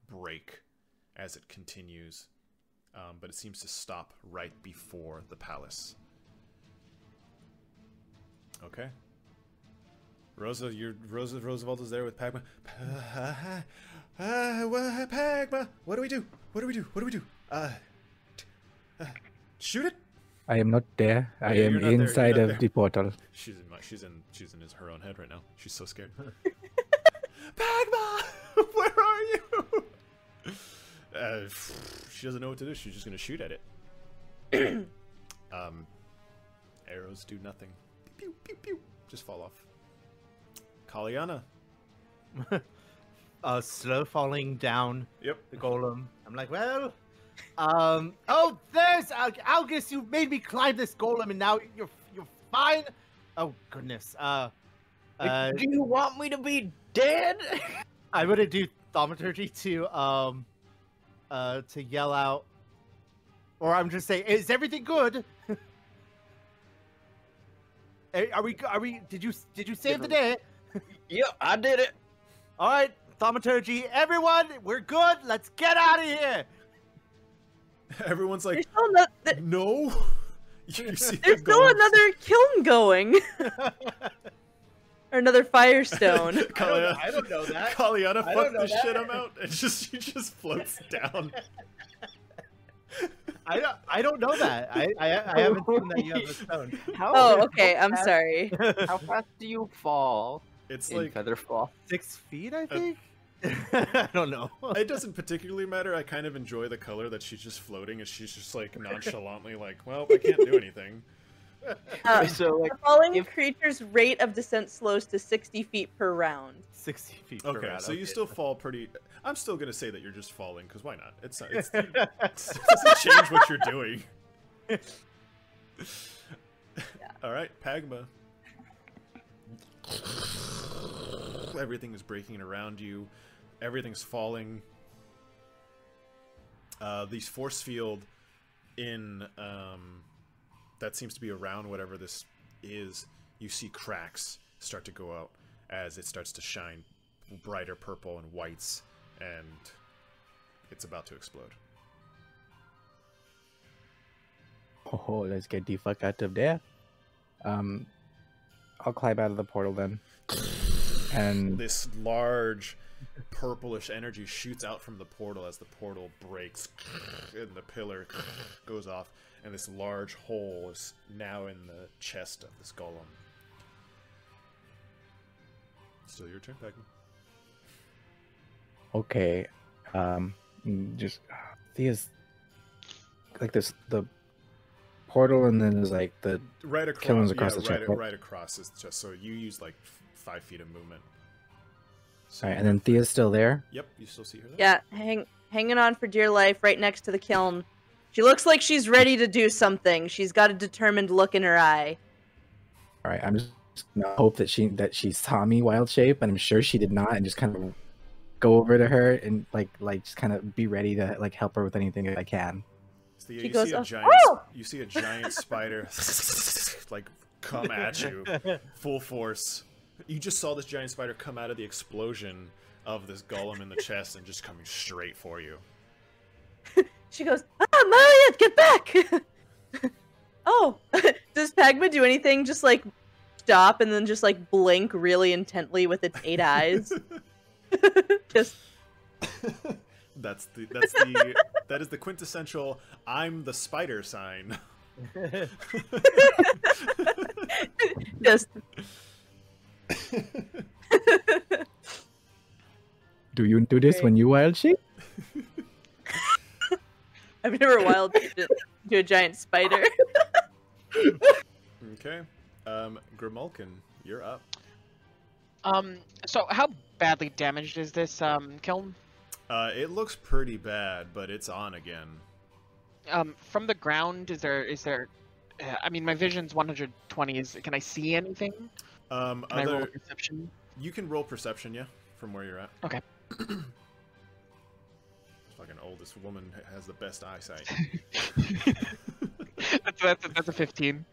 break as it continues, but it seems to stop right before the palace. Okay. Roosevelt is there with Pagma. Pagma, what do we do? What do we do? What do we do? Shoot it? I am not there. I Yeah, am you're not there, inside you're of not the portal. She's in her own head right now. She's so scared. Pagma, where are you? She doesn't know what to do. She's just gonna shoot at it. Arrows do nothing. Pew pew pew. Just fall off. Caliana. Slow falling down. Yep. The golem. I'm like, well, oh, there's Algus. You made me climb this golem, and now you're fine. Oh goodness. Do you want me to be dead? I'm gonna do thaumaturgy to yell out, or I'm just saying, is everything good? Are we? Did you save the day? Yep, I did it. All right, thaumaturgy. Everyone, we're good. Let's get out of here. Everyone's like, no. You see There's still another kiln going. Or another firestone. I don't know that. Caliana I fucked don't know the shit that. I'm out, and she just floats down. I don't know that. I haven't seen that you have a stone. Oh, okay. I'm sorry. How fast do you fall? It's in like feather fall. 6 feet, I think. I don't know. it doesn't particularly matter. I kind of enjoy the color that she's just floating, and she's just like nonchalantly like, well, I can't do anything. So like, The falling creature's rate of descent slows to 60 feet per round. 60 feet. Okay, per round. so you still fall pretty. I'm still gonna say that you're just falling, because why not? It doesn't change what you're doing. All right, Pagma. Everything is breaking around you. Everything's falling. These force field in that seems to be around whatever this is. You see cracks start to go out as it starts to shine brighter purple and whites, and it's about to explode. Oh, let's get the fuck out of there. I'll climb out of the portal then. And This large purplish energy shoots out from the portal as the portal breaks and the pillar goes off, and this large hole is now in the chest of this golem. Still your turn, Pagma. okay, just Thea's like this the portal, and then there's like the Right across, killings across the right, chest. Right? right across is just so you use like 5 feet of movement. So, All right, and then Thea's still there. yep, you still see her there? Yeah, hanging on for dear life right next to the kiln. She looks like she's ready to do something. She's got a determined look in her eye. All right, I'm just gonna hope that she saw me wild shape, and I'm sure she did not, and just kind of go over to her and like just kind of be ready to like help her with anything that I can. So She you goes, see a "Oh, giant, oh!" you see a giant spider like come at you, full force. You just saw this giant spider come out of the explosion of this golem in the chest and just coming straight for you. She goes, Mariette, get back! Oh, does Pagma do anything? Just like stop and then just like blink really intently with its 8 eyes? Just that is the quintessential I'm the spider sign. just Do you do this Okay. when you wild shape? I've never wild shaped into a giant spider. Okay. Grimalkin, you're up. So how badly damaged is this kiln? It looks pretty bad, but it's on again. From the ground, is there? I mean, my vision's 120. Can I see anything? Can I roll perception? You can roll perception, yeah, from where you're at. Okay. Fucking oldest woman has the best eyesight. that's a 15.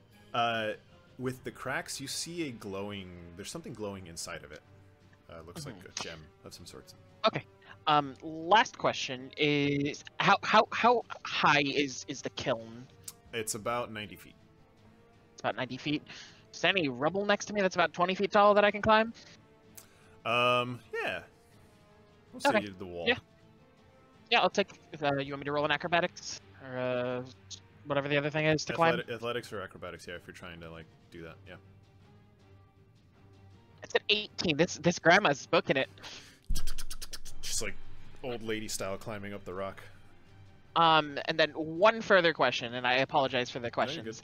With the cracks, you see a glowing. There's something glowing inside of it. Looks like a gem of some sorts. Okay. Last question is how high is the kiln? It's about 90 feet. It's about 90 feet. Is there any rubble next to me that's about 20 feet tall that I can climb? Yeah. We'll say Okay. you did the wall. Yeah. Yeah, I'll take. You want me to roll an acrobatics or whatever the other thing is to climb? Athletics or acrobatics, yeah. If you're trying to like do that, yeah. It's at 18. This grandma's booking it. Just like old lady style climbing up the rock. And then one further question, and I apologize for the you're questions.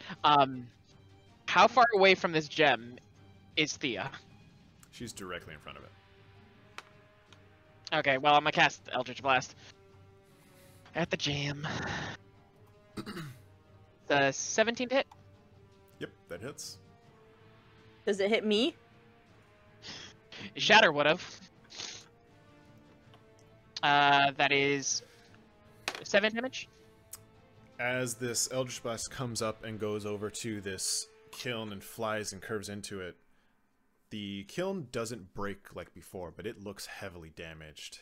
How far away from this gem is Thia? She's directly in front of it. Okay, well, I'm gonna cast Eldritch Blast at the jam. The 17 to hit. Yep, that hits. Does it hit me? Shatter would have. That is 7 damage. As this Eldritch Blast comes up and goes over to this kiln and flies and curves into it, the kiln doesn't break like before, but it looks heavily damaged.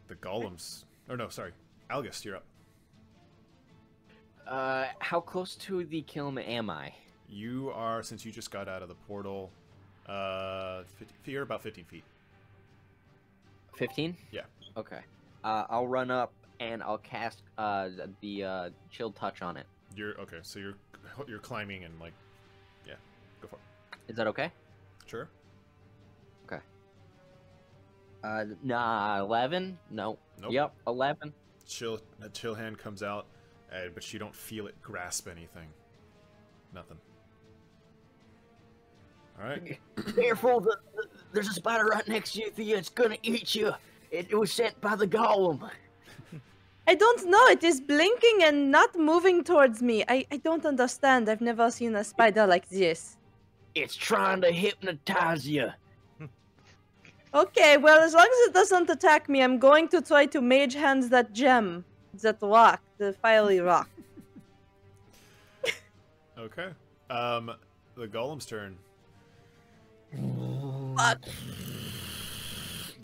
The golems... Oh no, sorry. Algus, you're up. How close to the kiln am I? You are, since you just got out of the portal, you're about 15 feet. 15? Yeah. Okay. I'll run up and I'll cast the chill touch on it. Okay, so you're climbing and like, yeah, go for it. Is that okay? Sure. Okay. Nah, 11? No. Nope. Yep, 11. A chill hand comes out, but you don't feel it grasp anything. Nothing. All right. Careful, there's a spider right next to you, Thea. It's gonna eat you. It was sent by the golem. I don't know. It is blinking and not moving towards me. I don't understand. I've never seen a spider like this. It's trying to hypnotize you. Okay, well, as long as it doesn't attack me, I'm going to try to mage hands that gem. That rock. The fiery rock. Okay. The golem's turn. Fuck.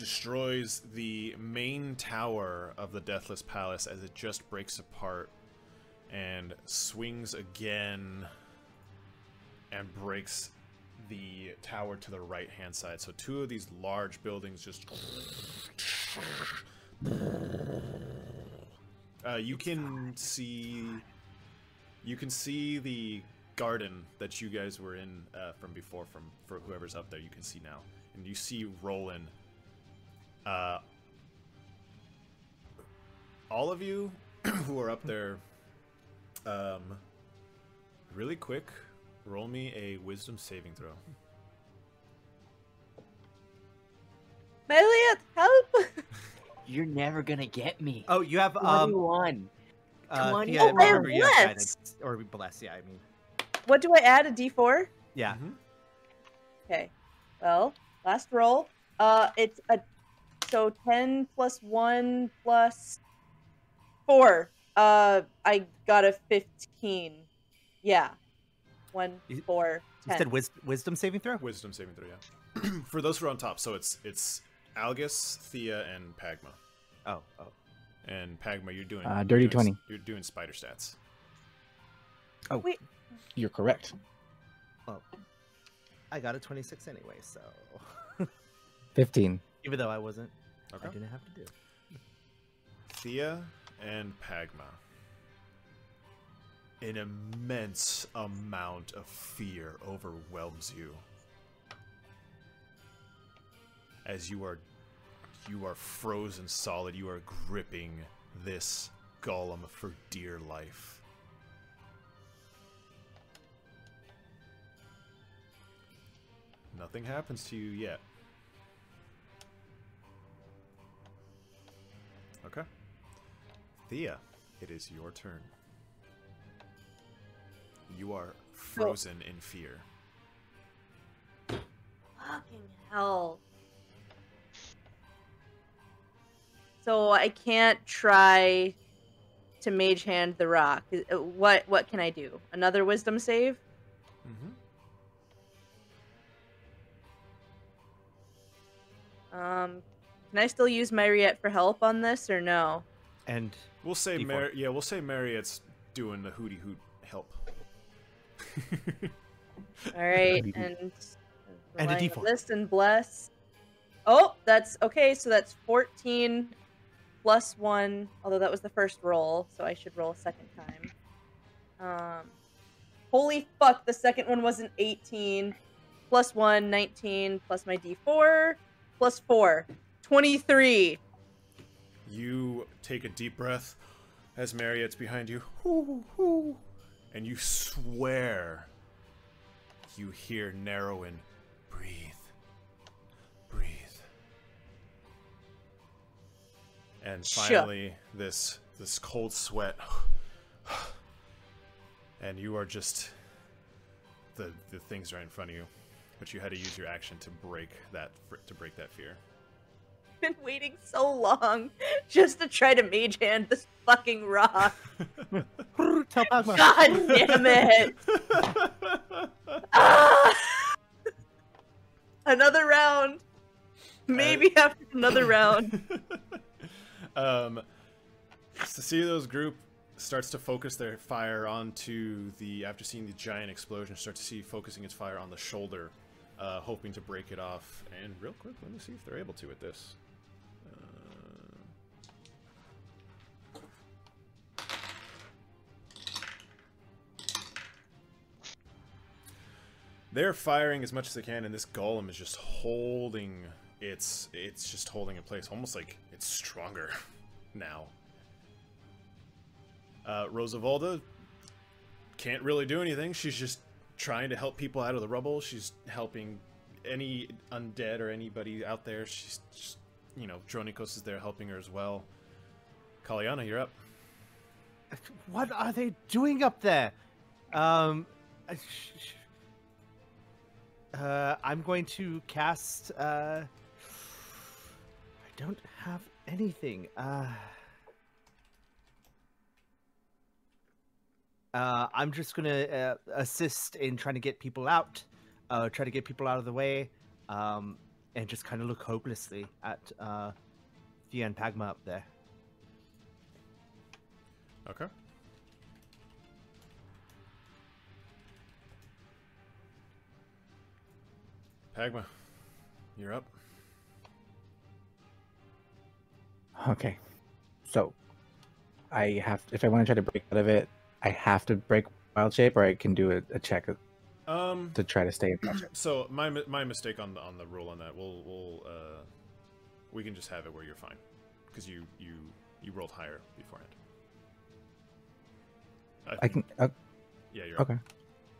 destroys the main tower of the Deathless Palace as it just breaks apart and swings again and breaks the tower to the right-hand side. So two of these large buildings just... you can see the garden that you guys were in from before, for whoever's up there. You can see now, and you see Roland. All of you who are up there, really quick, roll me a wisdom saving throw. Elliot, help! You're never gonna get me. Oh, you have 21. yeah, Oh, I have remember you have bless. guidance or bless. Yeah, I mean, What do I add? A D4? yeah. Mm-hmm. Okay. Well, last roll. It's a so 10 plus 1 plus 4. I got a 15. Yeah. 1, You- 4, 10. You said wisdom saving throw. Wisdom saving throw, yeah. For those who are on top, so it's Algus, Thia, and Pagma. Oh. And Pagma, you're doing Dirty you're doing, 20. You're doing spider stats. Oh, Wait. you're correct. I got a 26 anyway, so 15. even though I wasn't, Okay. I didn't have to do it. Thia and Pagma. An immense amount of fear overwhelms you as you are frozen solid. You are gripping this golem for dear life. Nothing happens to you yet. Okay. Thea, it is your turn. You are frozen in fear. Fucking hell. So I can't try to mage hand the rock. What can I do? Another wisdom save? Mm-hmm. Can I still use Myriette for help on this or no? And We'll say D4. we'll say Marriott's doing the hooty hoot help. All right, Maybe. and And a relying on D4. this and bless. Oh, that's okay. So that's 14 plus 1. Although that was the first roll, so I should roll a second time. Holy fuck! The second one was an 18 plus 1, 19 plus my D4 plus 4, 23. You take a deep breath as Marriott's behind you. Hoo, hoo, and you swear you hear Narrowin breathe. Breathe. And finally this cold sweat, and you are just the things right in front of you, but you had to use your action to break that fear. Been waiting so long just to try to mage hand this fucking rock. tell Pagma. God damn it! Ah! Another round. Maybe after another round. Cecilio's group starts to focus their fire onto after seeing the giant explosion, focusing its fire on the shoulder, hoping to break it off. And real quick, let me see if they're able to with this. They're firing as much as they can, and this golem is just holding it's just holding in place, almost like it's stronger now. Rosavalda can't really do anything. She's just trying to help people out of the rubble. She's helping any undead or anybody out there. She's just, Dronikos is there helping her as well. Caliana, you're up. What are they doing up there? I'm going to cast. I don't have anything. I'm just gonna assist in trying to get people out. Try to get people out of the way. and just kind of look hopelessly at Thia and Pagma up there. Okay. Pagma, you're up. Okay. So, I have, if I want to try to break out of it, I have to break wild shape, or I can do a check to try to stay in wild shape. So my mistake on the rule on that. We can just have it where you're fine, because you rolled higher beforehand. I can. Yeah, you're okay. Up.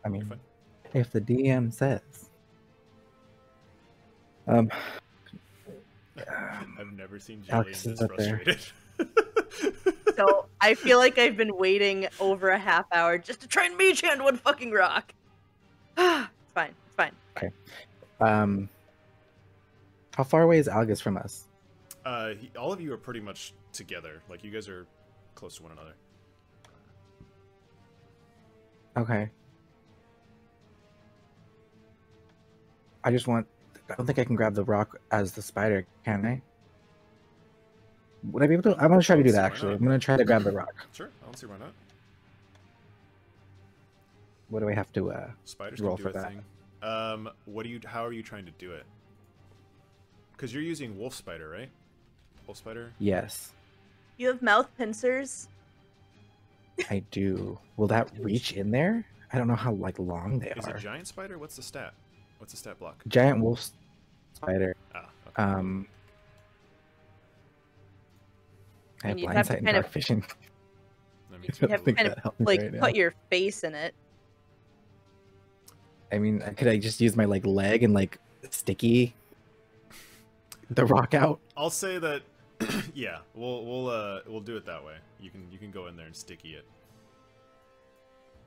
I mean, You're fine. if the DM says. I've never seen Algus Jillian is this up there. frustrated. So I feel like I've been waiting over a half hour just to try and mage hand one fucking rock. It's fine. It's fine. Okay. How far away is Algus from us? All of you are pretty much together. Like, you guys are close to one another. Okay. I don't think I can grab the rock as the spider, can I? Would I be able to? I'm gonna try to do that, actually. I'm gonna try to grab the rock. Sure, I don't see why not. What do I have to Spiders roll can do for a that? thing. How are you trying to do it? Because you're using wolf spider, right? Wolf spider? Yes, You have mouth pincers. I do. Will that reach in there? I don't know how long they Is are. it giant spider? What's the stat? What's the stat block? Giant wolf spider. Ah, okay. I have And you'd have to blindsight and kind of- dark vision. Let me I see. don't You have to think kind that of helps me like right now. put your face in it. I mean, could I just use my leg and sticky the rock out? I'll say that. Yeah, we'll do it that way. You can go in there and sticky it.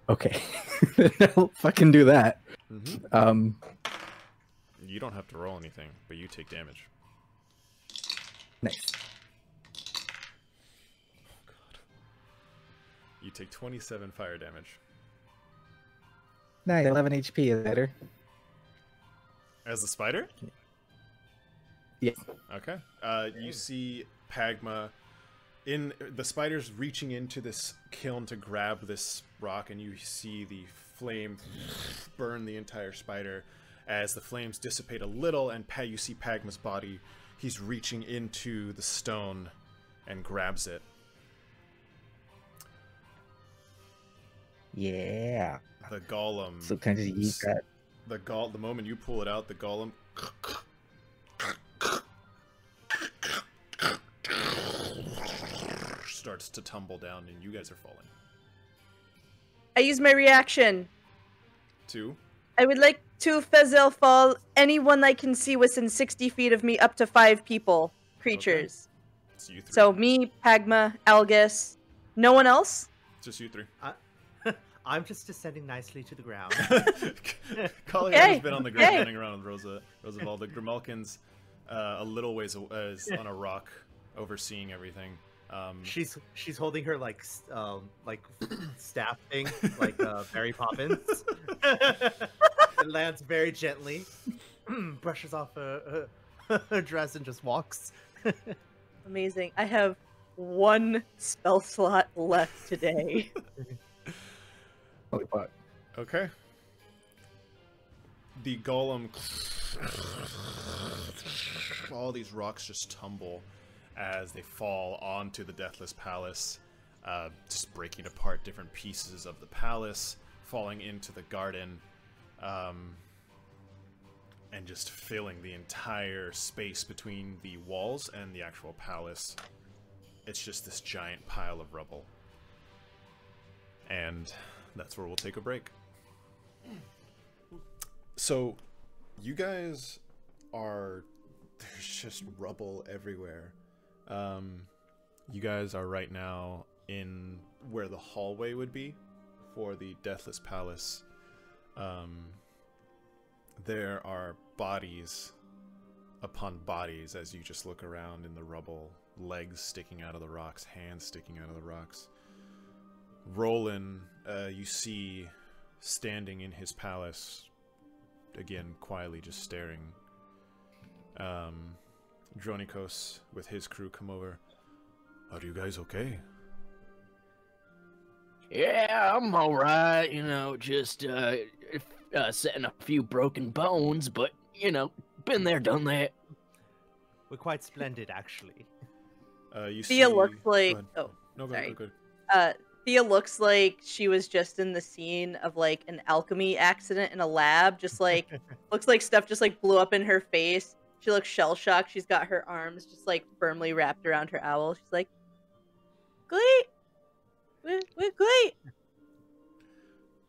Okay, I'll fucking do that. Mm-hmm. You don't have to roll anything, but you take damage. Nice. Oh god. You take 27 fire damage. Nice. 11 HP is better. As the spider? Yes. Okay. You see Pagma in the spider's reaching into this kiln to grab this rock, and you see the flame burn the entire spider. As the flames dissipate a little, and you see Pagma's body. He's reaching into the stone and grabs it. Yeah. The golem. So can I just eat that? The moment you pull it out, the golem starts to tumble down, and you guys are falling. I use my reaction. 2. I would like to Fezel fall anyone I can see within 60 feet of me, up to 5 people, creatures. It's you 3. So me, Pagma, Algus, no one else? Just you 3. I'm just descending nicely to the ground. Caliana has been on the ground running around with Roosevelt. The Grimalkin's a little ways on a rock, overseeing everything. She's holding her staff thing, like Mary Poppins. It lands very gently, brushes off her dress, and just walks. Amazing. I have 1 spell slot left today. Holy fuck. Okay. The golem. All these rocks just tumble as they fall onto the Deathless Palace, just breaking apart different pieces of the palace, falling into the garden, and just filling the entire space between the walls and the actual palace. It's just this giant pile of rubble. And that's where we'll take a break. So, you guys are... There's just rubble everywhere. You guys are right now in where the hallway would be for the Deathless Palace. There are bodies upon bodies as you just look around in the rubble. Legs sticking out of the rocks, hands sticking out of the rocks. Roland, you see standing in his palace, again quietly just staring. Dronikos with his crew come over. Are you guys okay? Yeah, I'm all right. You know, just setting a few broken bones, but you know, been there, done that. We're quite splendid, actually. You Thea see... looks like. Go ahead. Oh, No, go sorry. ahead. Thea looks like she was just in the scene of like an alchemy accident in a lab. Just like looks like stuff just like blew up in her face. She looks shell shocked. She's got her arms just like firmly wrapped around her owl. She's like, "Great, we're great."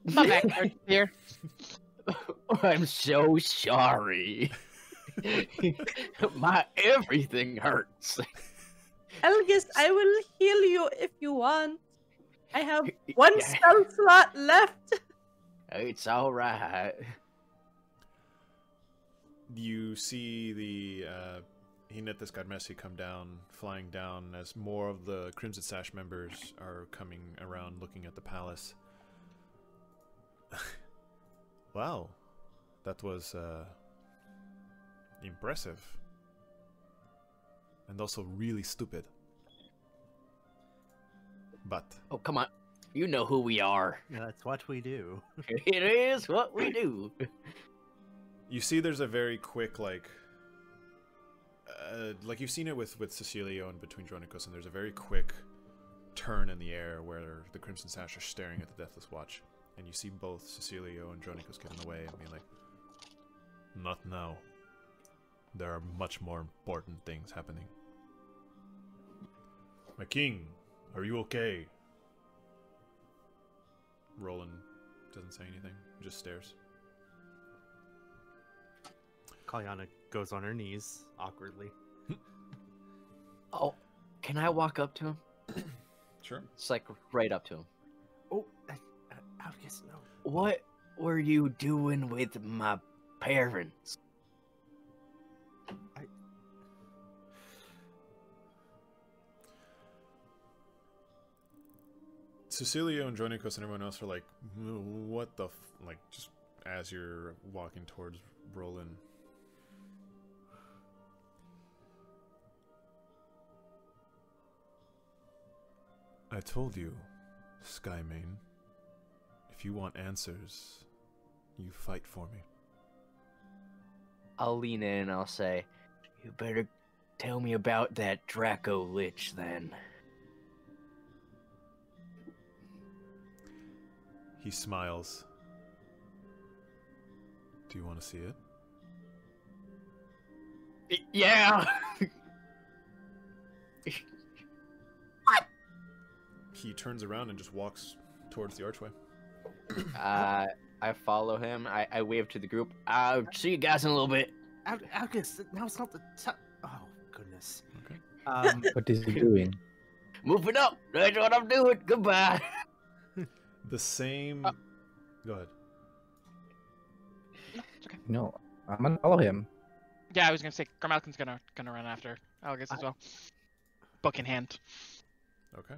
My back hurts here. I'm so sorry. My everything hurts. Algus, I will heal you if you want. I have one Yeah. spell slot left. It's all right. You see the Hinetis Garmesi come down, flying down, as more of the Crimson Sash members are coming around looking at the palace. Wow, that was impressive. And also really stupid. But Oh, come on. You know who we are. Yeah, that's what we do. It is what we do. you see there's a very quick, like you've seen it with Cecilio and between Dronikos, and there's a very quick turn in the air where the Crimson Sash are staring at the Deathless Watch. And you see both Cecilio and Dronikos get in the way and being like, not now. There are much more important things happening. My king, are you okay? Roland doesn't say anything, just stares. Caliana goes on her knees awkwardly. Oh, can I walk up to him? Sure. It's like right up to him. Oh, Algus, no. What were you doing with my parents? Cecilio and Dronikos and everyone else are like, what the like, just as you're walking towards Roland. I told you, Skymane, if you want answers, you fight for me. I'll lean in and I'll say, you better tell me about that Draco Lich then. He smiles. Do you want to see it? Yeah! He turns around and just walks towards the archway. I follow him. I wave to the group. I'll see you guys in a little bit. Algus, now it's not the time. Oh, goodness. Okay. What is he doing? Moving up. That's what I'm doing. Goodbye. The same... Go ahead. No, I'm gonna follow him. Yeah, I was gonna say Grimalkin's gonna run after Algus as well. Book in hand. Okay.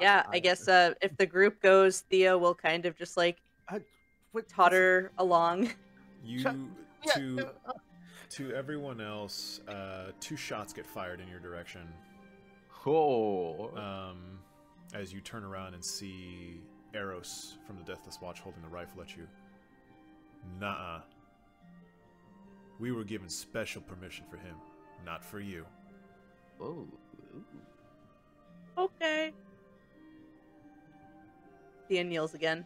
Yeah, I guess if the group goes, Thea will kind of just like totter along. You Shut- to everyone else, 2 shots get fired in your direction. Oh. As you turn around and see Eros from the Deathless Watch holding the rifle at you. Nuh-uh. We were given special permission for him, not for you. Oh. Okay. Thea kneels again,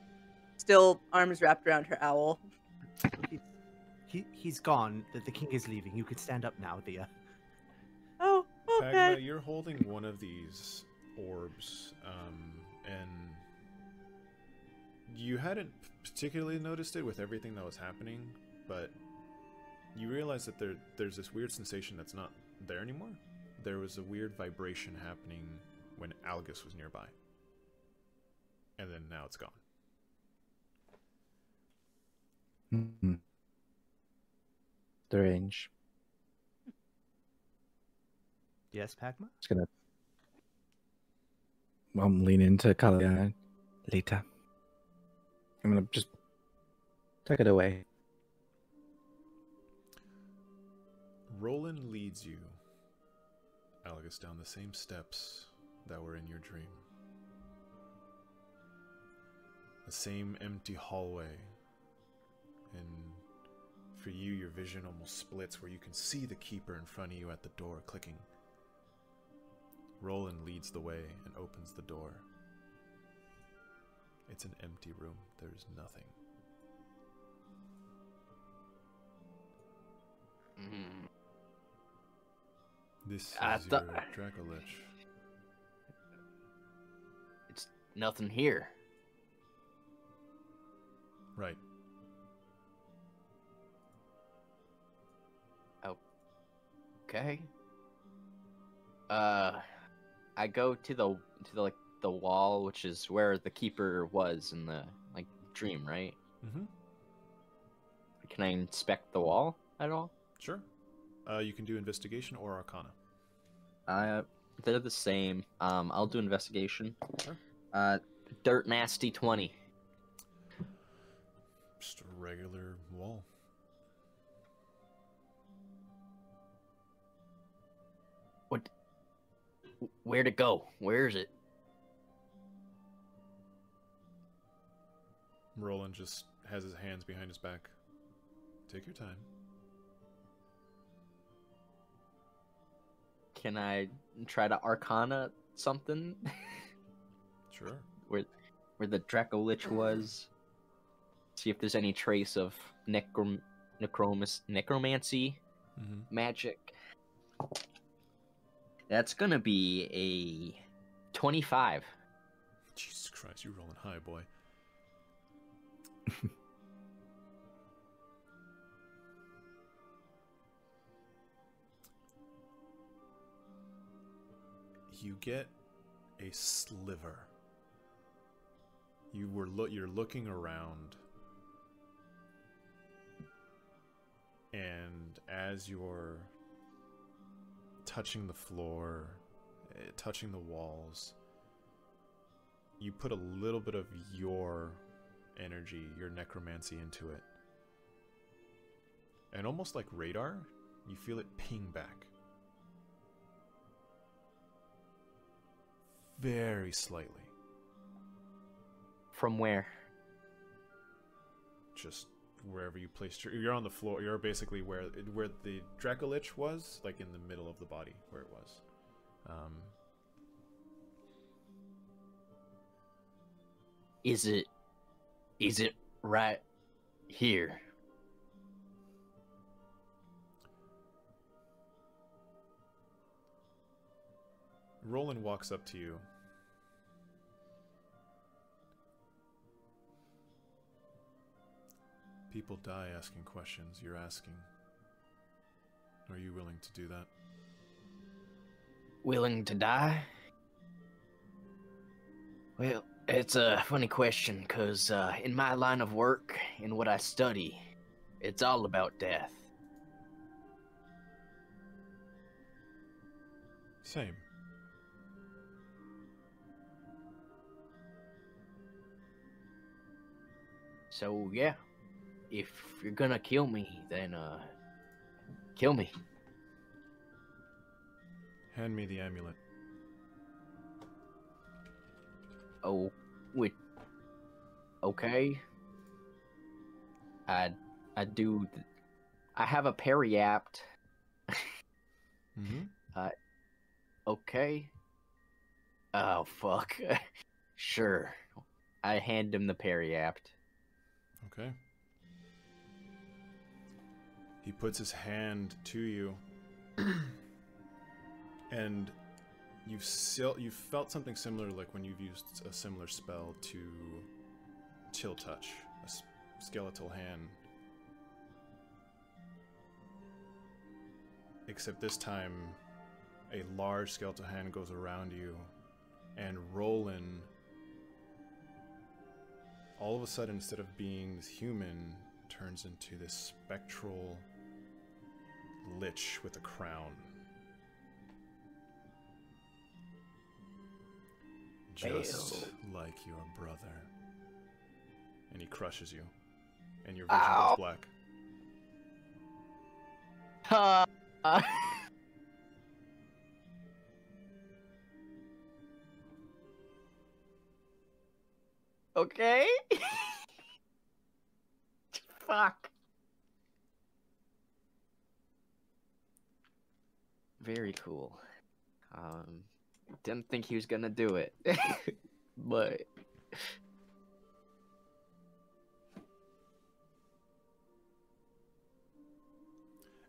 still arms wrapped around her owl. He's gone. The king is leaving. You could stand up now, Thea. Oh, okay. Pagma, you're holding one of these orbs, and you hadn't particularly noticed it with everything that was happening, but you realize that there's this weird sensation that's not there anymore. There was a weird vibration happening when Algus was nearby, and then now it's gone. Hmm. Strange. Yes, Pagma? Just gonna lean into Caliana. Later. I'm gonna just take it away. Roland leads you, Algus, down the same steps that were in your dream. The same empty hallway. And for you, your vision almost splits where you can see the keeper in front of you at the door clicking. Roland leads the way and opens the door. It's an empty room. There's nothing. This is your Dracolich. It's nothing here. Right. Okay. I go to the like the wall, which is where the keeper was in the like dream, right? Mm-hmm. Can I inspect the wall at all? Sure. You can do investigation or arcana. They're the same. I'll do investigation. Sure. Dirt nasty 20. Just a regular wall. What? Where'd it go? Where is it? Roland just has his hands behind his back. Take your time. Can I try to arcana something? Sure. Where the Dracolich was? See if there's any trace of necromancy magic. That's gonna be a 25. Jesus Christ, you're rolling high, boy. You get a sliver. You're looking around, and as you're touching the floor, touching the walls, you put a little bit of your energy, your necromancy into it. And almost like radar, you feel it ping back. Very slightly. From where? Just wherever you placed you're on the floor. You're basically where the Dracolich was, like in the middle of the body, where it was. Is it right here? Roland walks up to you. People die asking questions. You're asking. Are you willing to do that? Willing to die? Well, it's a funny question, because in my line of work and what I study, it's all about death. Same. So, yeah. If you're gonna kill me, then, kill me. Hand me the amulet. Oh, wait. Okay. I do. I have a periapt. Okay. Oh, fuck. Sure. I hand him the periapt. Okay. He puts his hand to you, and you've felt something similar, like when you've used a similar spell to Chill Touch, a skeletal hand. Except this time, a large skeletal hand goes around you, and Roland, all of a sudden, instead of being this human, turns into this spectral lich with a crown. Just like your brother. And he crushes you. And your vision goes black. Okay. Fuck. Very cool. Didn't think he was gonna do it, but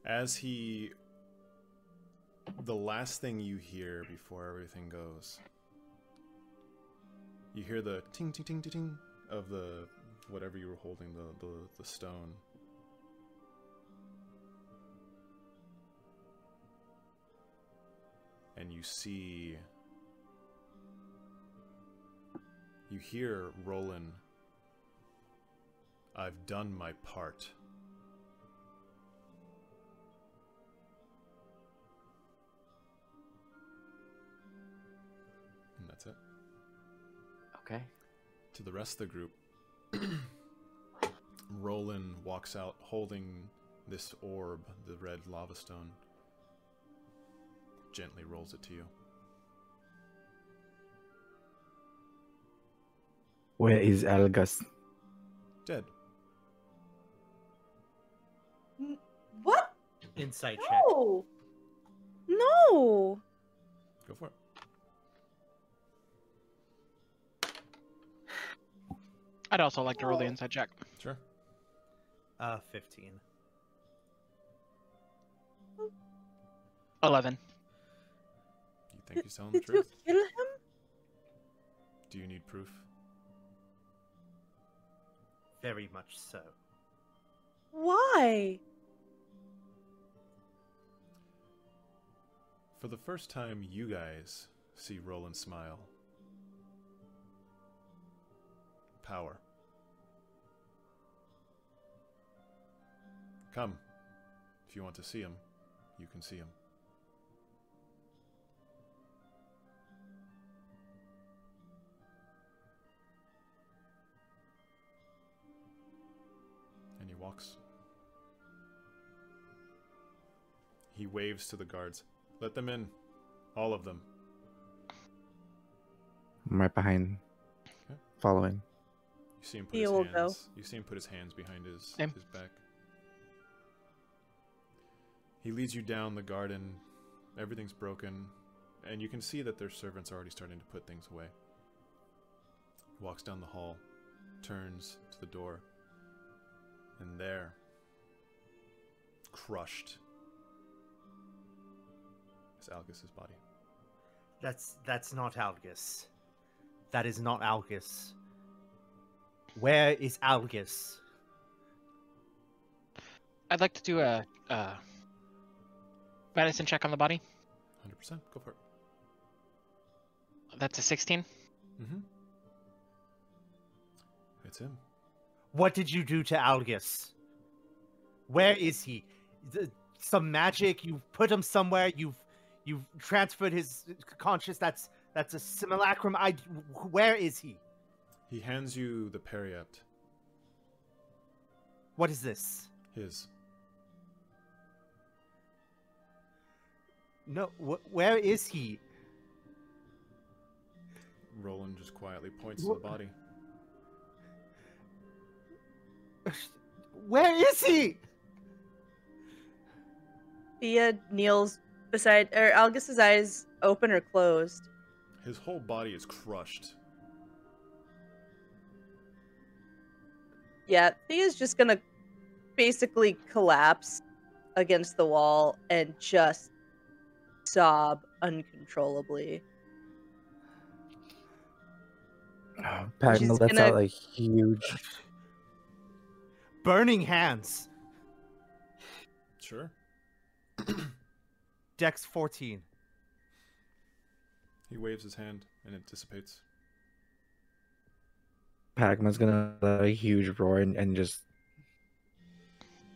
As the last thing you hear before everything goes, you hear the ting ting ting ting ting of the whatever you were holding, the stone. And you hear Roland, "I've done my part." And that's it. okay. To the rest of the group, Roland walks out holding this orb, the red lava stone. Gently rolls it to you. Where is Algus? Dead. What? Insight check. No. No. Go for it. I'd also like to roll the inside check. Sure. 15. 11. Do you think he's telling the Did you truth? kill him? Do you need proof? Very much so. Why? For the first time, you guys see Roland smile. Power. Come. If you want to see him, you can see him. And he walks. He waves to the guards. Let them in. All of them. I'm right behind, Okay. following. You see him put He his will hands. go. You see him put his hands behind his Same. back. He leads you down the garden. Everything's broken, and you can see that their servants are already starting to put things away. He walks down the hall, turns to the door, and there, crushed, is Algus's body. That's not Algus. That is not Algus. Where is Algus? I'd like to do a medicine check on the body. 100%. Go for it. That's a 16. Mm-hmm. It's him. What did you do to Algus? Where is he? Some magic? You've put him somewhere? You've transferred his conscious? That's a simulacrum. Where is he? He hands you the Periapt. What is this? His. No, where is he? Roland just quietly points to the body. Where is he? Thia kneels beside, or Algus's eyes open or closed. His whole body is crushed. Yeah, Thia's just gonna basically collapse against the wall and just sob uncontrollably. Pagma She's lets gonna- out a huge. Burning hands. Sure. Dex 14. He waves his hand and it dissipates. Pagma's gonna let out a huge roar and just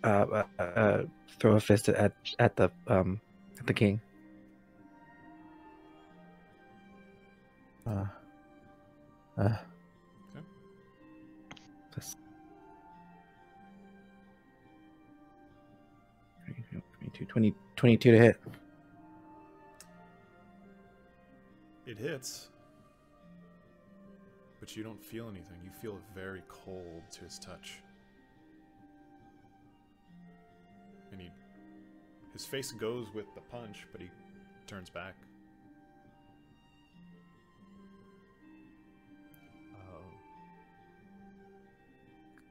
throw a fist at the king. Just 22 to hit. It hits, but you don't feel anything. You feel very cold to his touch. And his face goes with the punch, but he turns back.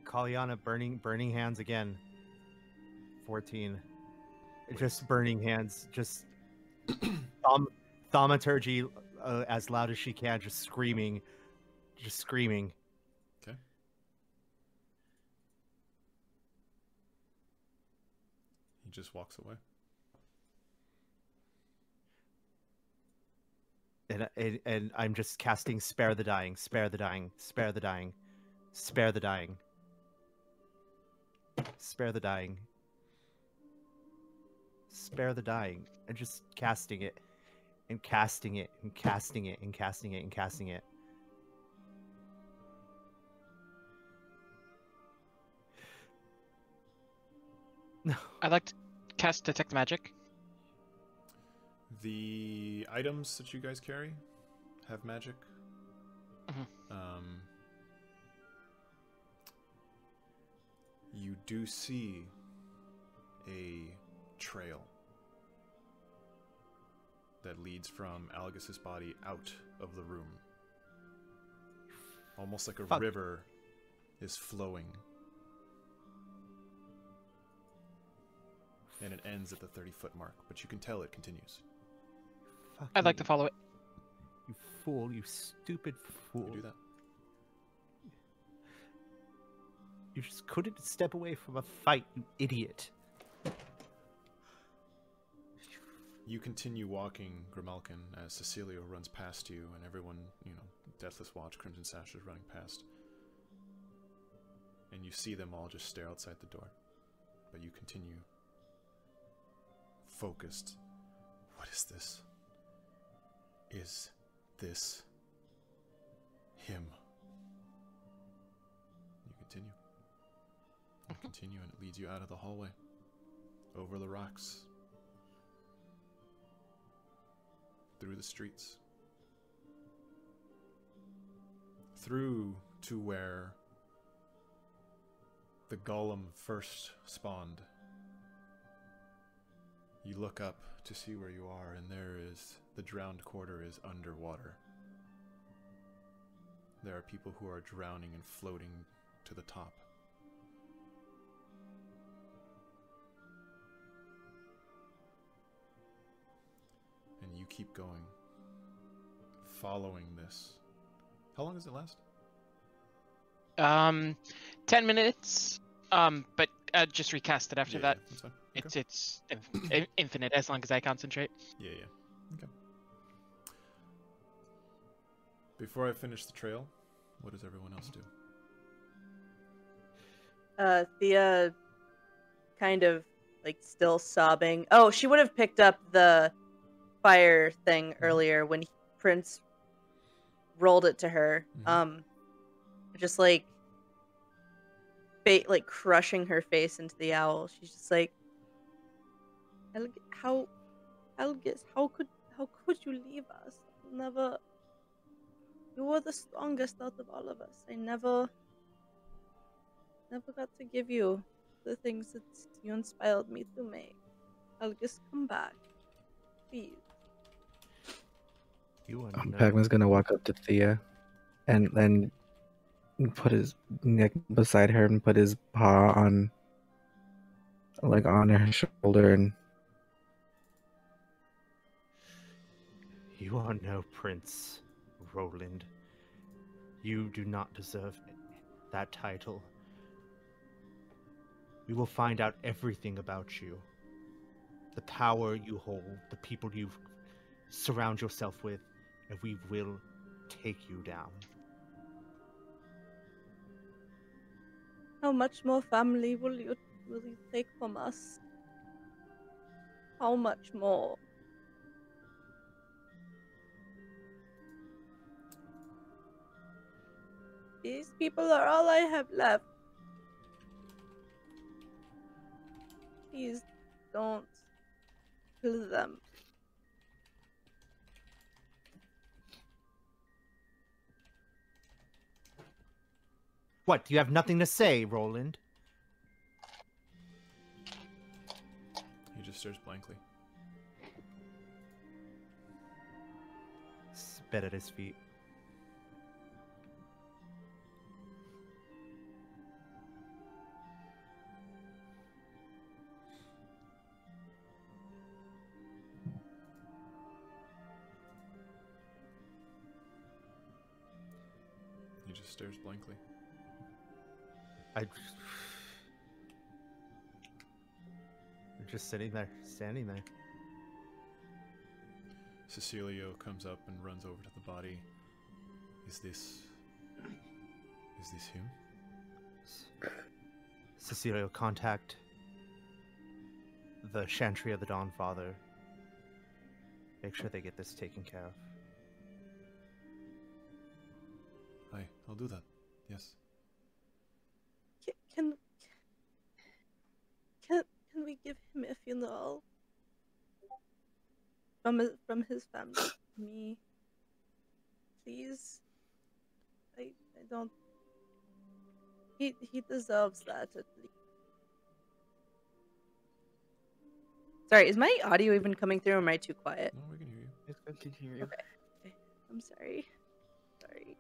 Caliana, burning hands again. 14. Just burning hands. Just thaumaturgy as loud as she can. Just screaming. Just screaming. Okay. He just walks away. And I'm just casting spare the dying, spare the dying, spare the dying, spare the dying. Spare the dying. Spare the dying. And just casting it. And casting it. And casting it. And casting it. And casting it. No. I'd like to cast Detect Magic. The items that you guys carry have magic. You do see a trail that leads from Algus's body out of the room. Almost like a river is flowing. And it ends at the 30-foot mark, but you can tell it continues. I'd like to follow it. You fool, you stupid fool. You do that. You just couldn't step away from a fight, you idiot. You continue walking, Grimalkin, as Cecilio runs past you, and everyone, Deathless Watch, Crimson Sash is running past. And you see them all just stare outside the door. But you continue focused. What is this? Is this him? You continue. You continue, and it leads you out of the hallway. Over the rocks. Through the streets. Through to where the golem first spawned. You look up to see where you are, and the drowned quarter is underwater. There are people who are drowning and floating to the top. And you keep going, following this. How long does it last? 10 minutes. But just recast it after that. That's fine. Okay. It's infinite as long as I concentrate. Yeah. Okay. Before I finish the trail, what does everyone else do? Thea, kind of like still sobbing. Oh, she would have picked up the fire thing earlier when Prince rolled it to her. Just like crushing her face into the owl. She's just like, Algus, how could you leave us? Never. You were the strongest out of all of us. I never got to give you the things that you inspired me to make. Algus, come back, please. Pagma's gonna walk up to Thea, and then put his neck beside her and put his paw on her shoulder, and you are no prince, Roland. You do not deserve that title. We will find out everything about you. The power you hold, the people you surround yourself with, and we will take you down. How much more family will you take from us? How much more? These people are all I have left. Please don't kill them. What? Do you have nothing to say, Roland? He just stares blankly. Spit at his feet. He just stares blankly. I'm just sitting there, standing there. Cecilio comes up and runs over to the body. Is this him? Cecilio, contact the Chantry of the Dawnfather. Make sure they get this taken care of. Aye, I'll do that. Yes. Can we give him a funeral from his family? Me, please. I don't. He deserves that at least. Sorry, is my audio even coming through? Or am I too quiet? No, we can hear you. It's good to hear you. Okay. I'm sorry. Sorry.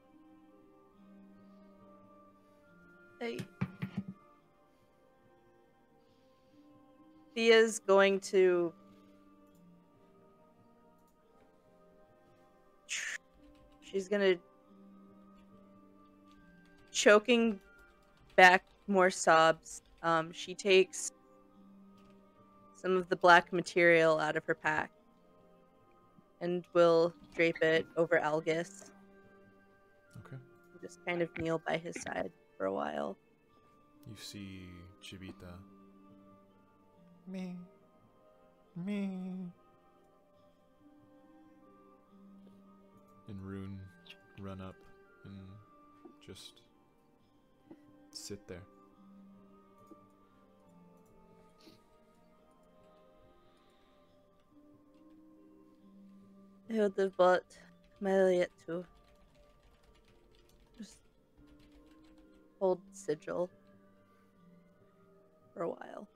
Thia's going to she's gonna choking back more sobs. She takes some of the black material out of her pack and will drape it over Algus. Okay. Just kind of kneel by his side for a while. You see Chibita. Me. And Rune run up and just sit there. I would have bought Marriott to just hold sigil for a while.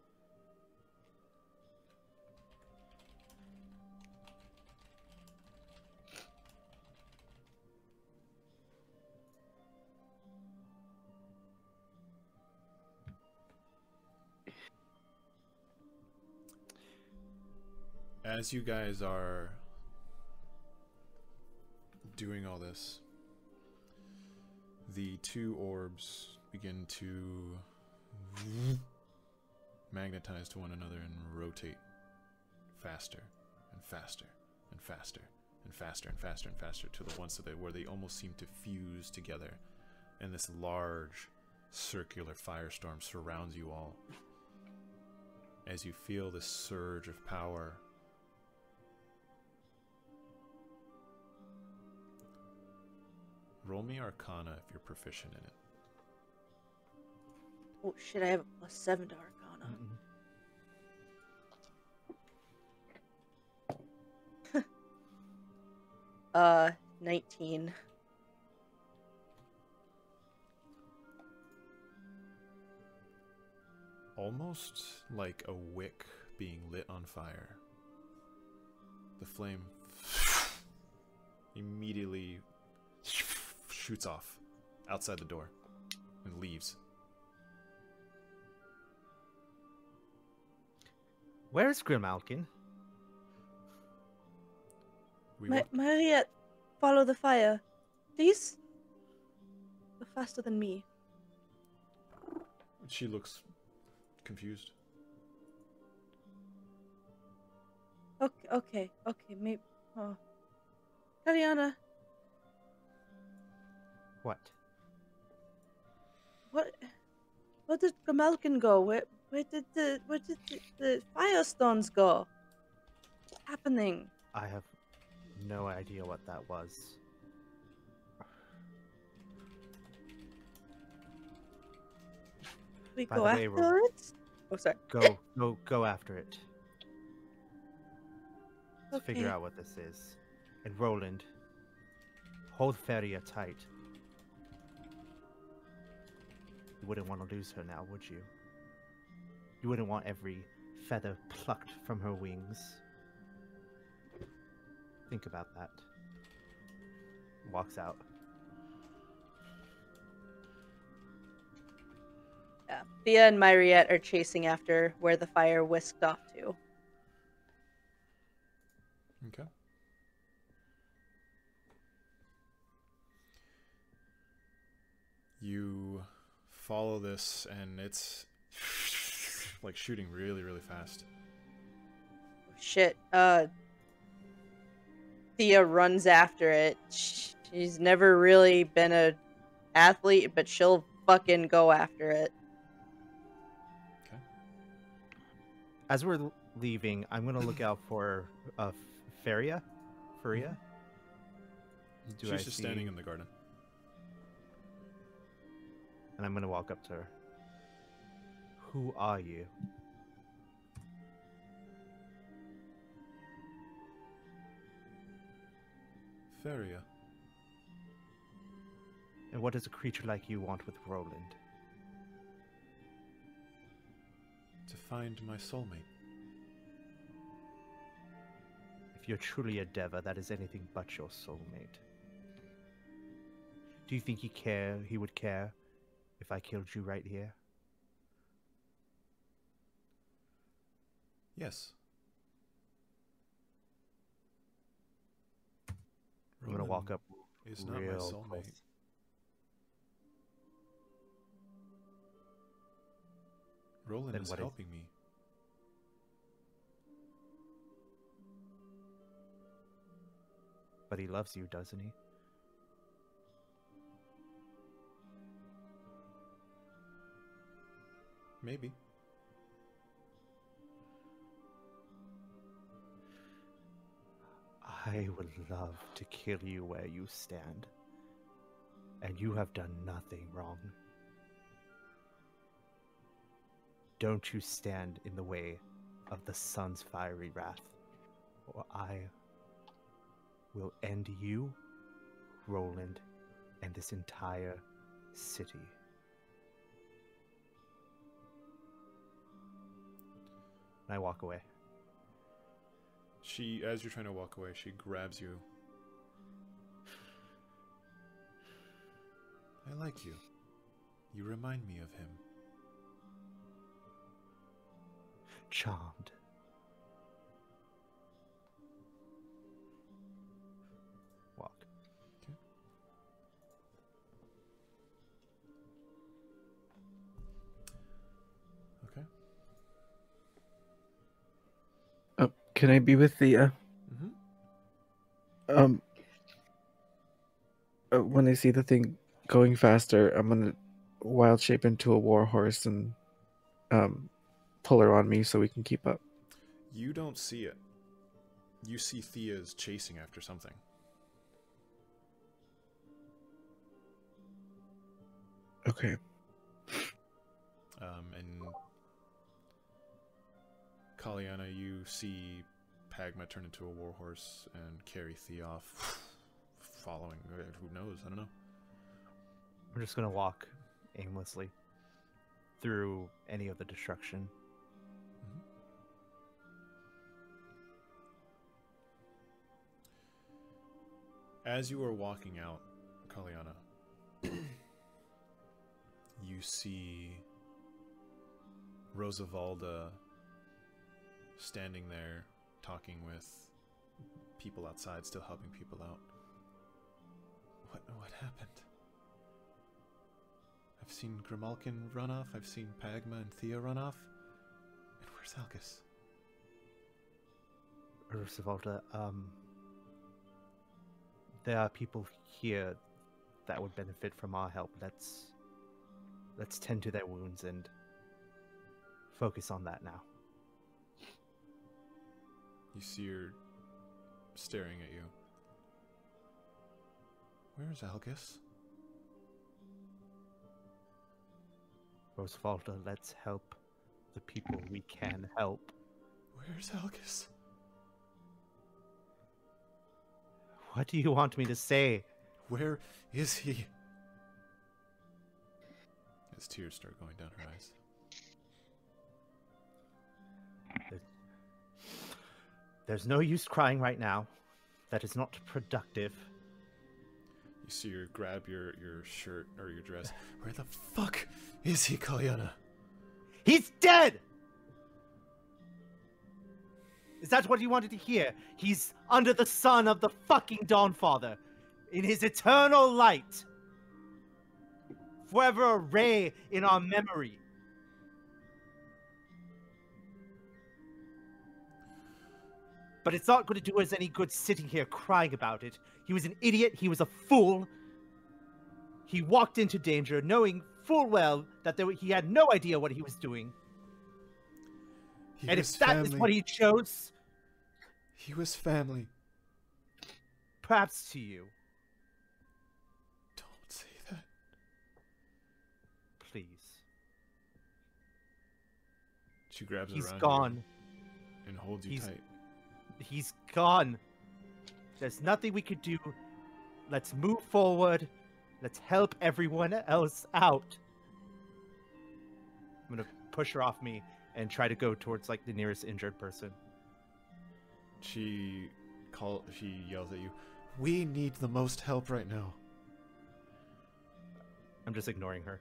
As you guys are doing all this, the two orbs begin to magnetize to one another and rotate faster and faster and faster and faster and faster and faster to the ones where they almost seem to fuse together, and this large circular firestorm surrounds you all as you feel this surge of power. Roll me Arcana if you're proficient in it. Oh shit, I have a +7 to Arcana. 19. Almost like a wick being lit on fire. The flame immediately shoots off outside the door and leaves. Where's Grimalkin? Marriott, follow the fire. Please? Go faster than me. She looks confused. Okay, maybe. Oh. Caliana. What? Where did Grimalkin go? Where did the firestones go? What's happening? I have no idea what that was. We By go the way, after it? Oh, sorry. Go after it. Let's figure out what this is. And Roland, hold Feria tight. You wouldn't want to lose her now, would you? You wouldn't want every feather plucked from her wings. Think about that. Walks out. Yeah. Thea and Myriette are chasing after where the fire whisked off to. Okay. You follow this, and it's like shooting really, really fast. Shit. Thea runs after it. She's never really been a athlete, but she'll fucking go after it. Okay. As we're leaving, I'm gonna look out for Feria. Feria. She's just standing in the garden. And I'm gonna walk up to her. Who are you? Feria. And what does a creature like you want with Roland? To find my soulmate. If you're truly a Deva, that is anything but your soulmate. Do you think he would care if I killed you right here? Yes. I'm gonna walk up Is not my real soulmate. close. Roland Then is what is- helping me. But he loves you, doesn't he? Maybe. I would love to kill you where you stand. And you have done nothing wrong. Don't you stand in the way of the sun's fiery wrath, or I will end you, Roland, and this entire city. And I walk away. She, as you're trying to walk away, she grabs you. I like you. You remind me of him. Charmed. Walk. Okay. Okay. Can I be with Thea? Mm-hmm. When I see the thing going faster, I'm gonna wild shape into a warhorse and pull her on me so we can keep up. You don't see it. You see Thia's chasing after something. Okay. And Caliana, you see Pagma turn into a warhorse and carry Thea off, following. Who knows? I don't know. I'm just gonna walk aimlessly through any of the destruction. As you are walking out, Caliana, you see Rosavalda standing there talking with people outside, still helping people out. What happened? I've seen Grimalkin run off, I've seen Pagma and Thia run off. And where's Algus? Rosavalda, there are people here that would benefit from our help. Let's tend to their wounds and focus on that now. You see her staring at you. Where's Algus? Rosavalda, let's help the people we can help. Where's Algus? What do you want me to say? Where is he? As tears start going down her eyes. There's no use crying right now. That is not productive. You see her grab your shirt or your dress. Where the fuck is he, Caliana? He's dead! Is that what you wanted to hear? He's under the sun of the fucking Dawnfather. In his eternal light. Forever a ray in our memory. But it's not going to do us any good sitting here crying about it. He was an idiot. He was a fool. He walked into danger knowing full well that he had no idea what he was doing. And if that is what he chose... He was family. Perhaps to you. Don't say that. Please. She grabs He's around gone. you and holds you tight. He's gone. There's nothing we could do. Let's move forward. Let's help everyone else out. I'm gonna push her off me and try to go towards like the nearest injured person. She yells at you. We need the most help right now. I'm just ignoring her.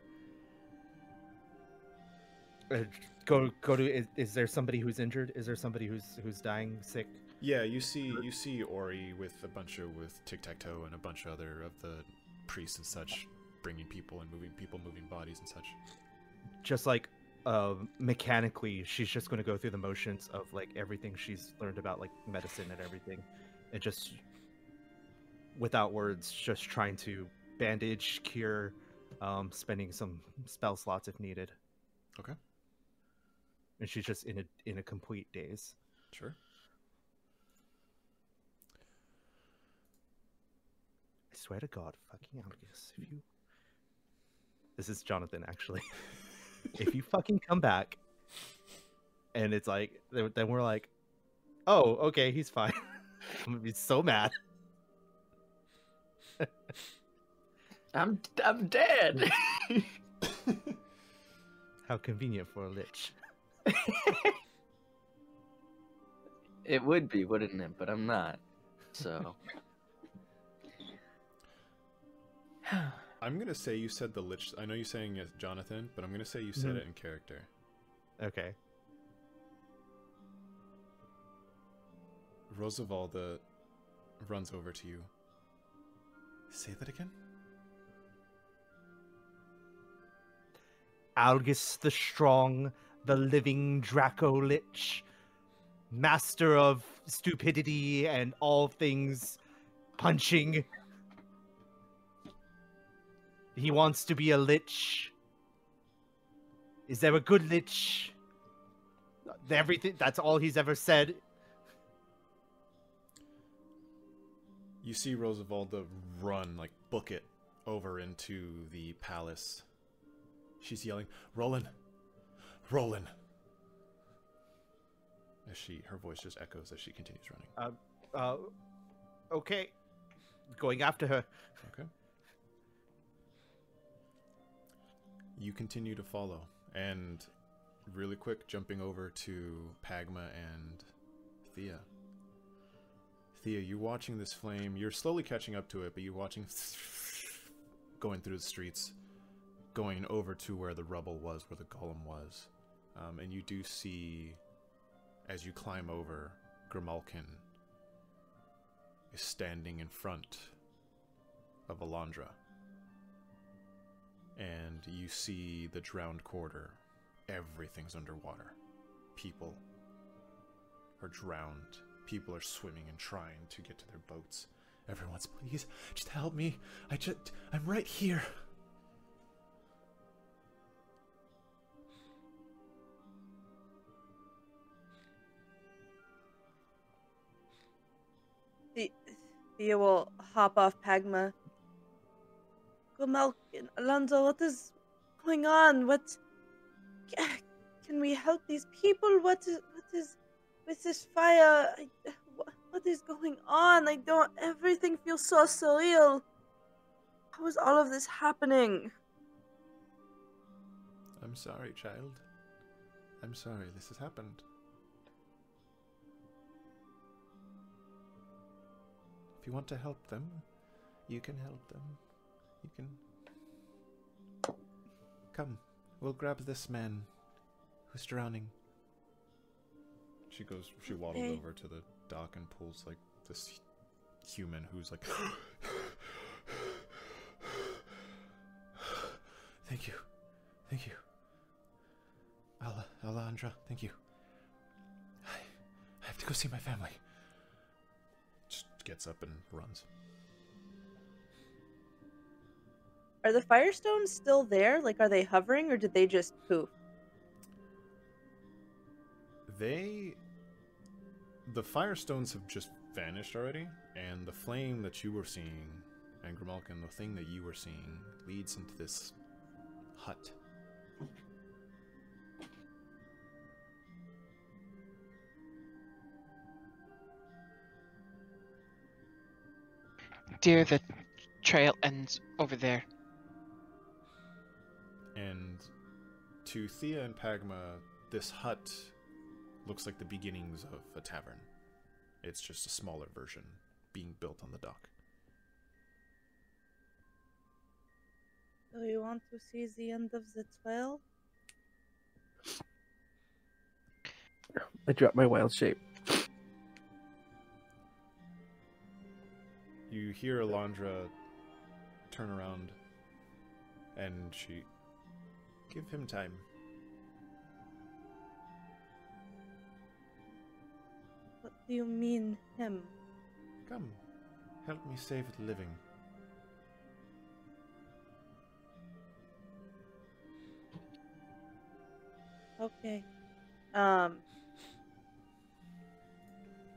Go to. Is there somebody who's injured? Is there somebody who's dying, sick? Yeah, you see Ori with tic-tac-toe and a bunch of other of the priests and such, bringing people and moving bodies and such. Just like mechanically, she's just going to go through the motions of like everything she's learned about like medicine and everything, and just without words, just trying to bandage, cure, spending some spell slots if needed. Okay. And she's just in a complete daze. Sure. I swear to God, fucking Algus, if you... This is Jonathan, actually. If you fucking come back, and it's like, then we're like, oh, okay, he's fine. I'm gonna be so mad. I'm dead. How convenient for a lich. It would be, wouldn't it? But I'm not. So. I'm gonna say you said the lich. I know you're saying it, Jonathan, but I'm gonna say you said it in character. Okay. Rosavalda runs over to you. Say that again? Algus the Strong, the living Draco Lich, master of stupidity and all things punching. He wants to be a lich. Is there a good lich? Everything, that's all he's ever said. You see Rosavalda run, like, book it over into the palace. She's yelling, Roland! Roland! As her voice just echoes as she continues running. Okay. Going after her. Okay. You continue to follow, and really quick, jumping over to Pagma and Thia. Thia, you're watching this flame. You're slowly catching up to it, but you're watching going through the streets, going over to where the rubble was, where the golem was. And you do see, as you climb over, Grimalkin is standing in front of Alondra. And you see the drowned quarter. Everything's underwater. People are drowned. People are swimming and trying to get to their boats. Everyone's, please, just help me. I'm right here. Thea will hop off Pagma. Grimalkin, Alonso, what is going on? Can we help these people? What is with this fire? What is going on? I don't. Everything feels so surreal. How is all of this happening? I'm sorry, child. I'm sorry this has happened. If you want to help them, you can help them. You can... Come, we'll grab this man who's drowning. She waddles over to the dock and pulls, like, this human who's like... Thank you. Thank you. Alejandra, thank you. I have to go see my family. Just gets up and runs. Are the Firestones still there? Like, are they hovering, or did they just poof? The Firestones have just vanished already, and the flame that you were seeing, and Grimalkin, the thing that you were seeing, leads into this hut. Dear, the trail ends over there. And to Thia and Pagma, this hut looks like the beginnings of a tavern. It's just a smaller version being built on the dock. Do you want to see the end of the trail? I dropped my wild shape. You hear Alondra turn around, and she... Give him time. What do you mean, him? Come, help me save the living. Okay.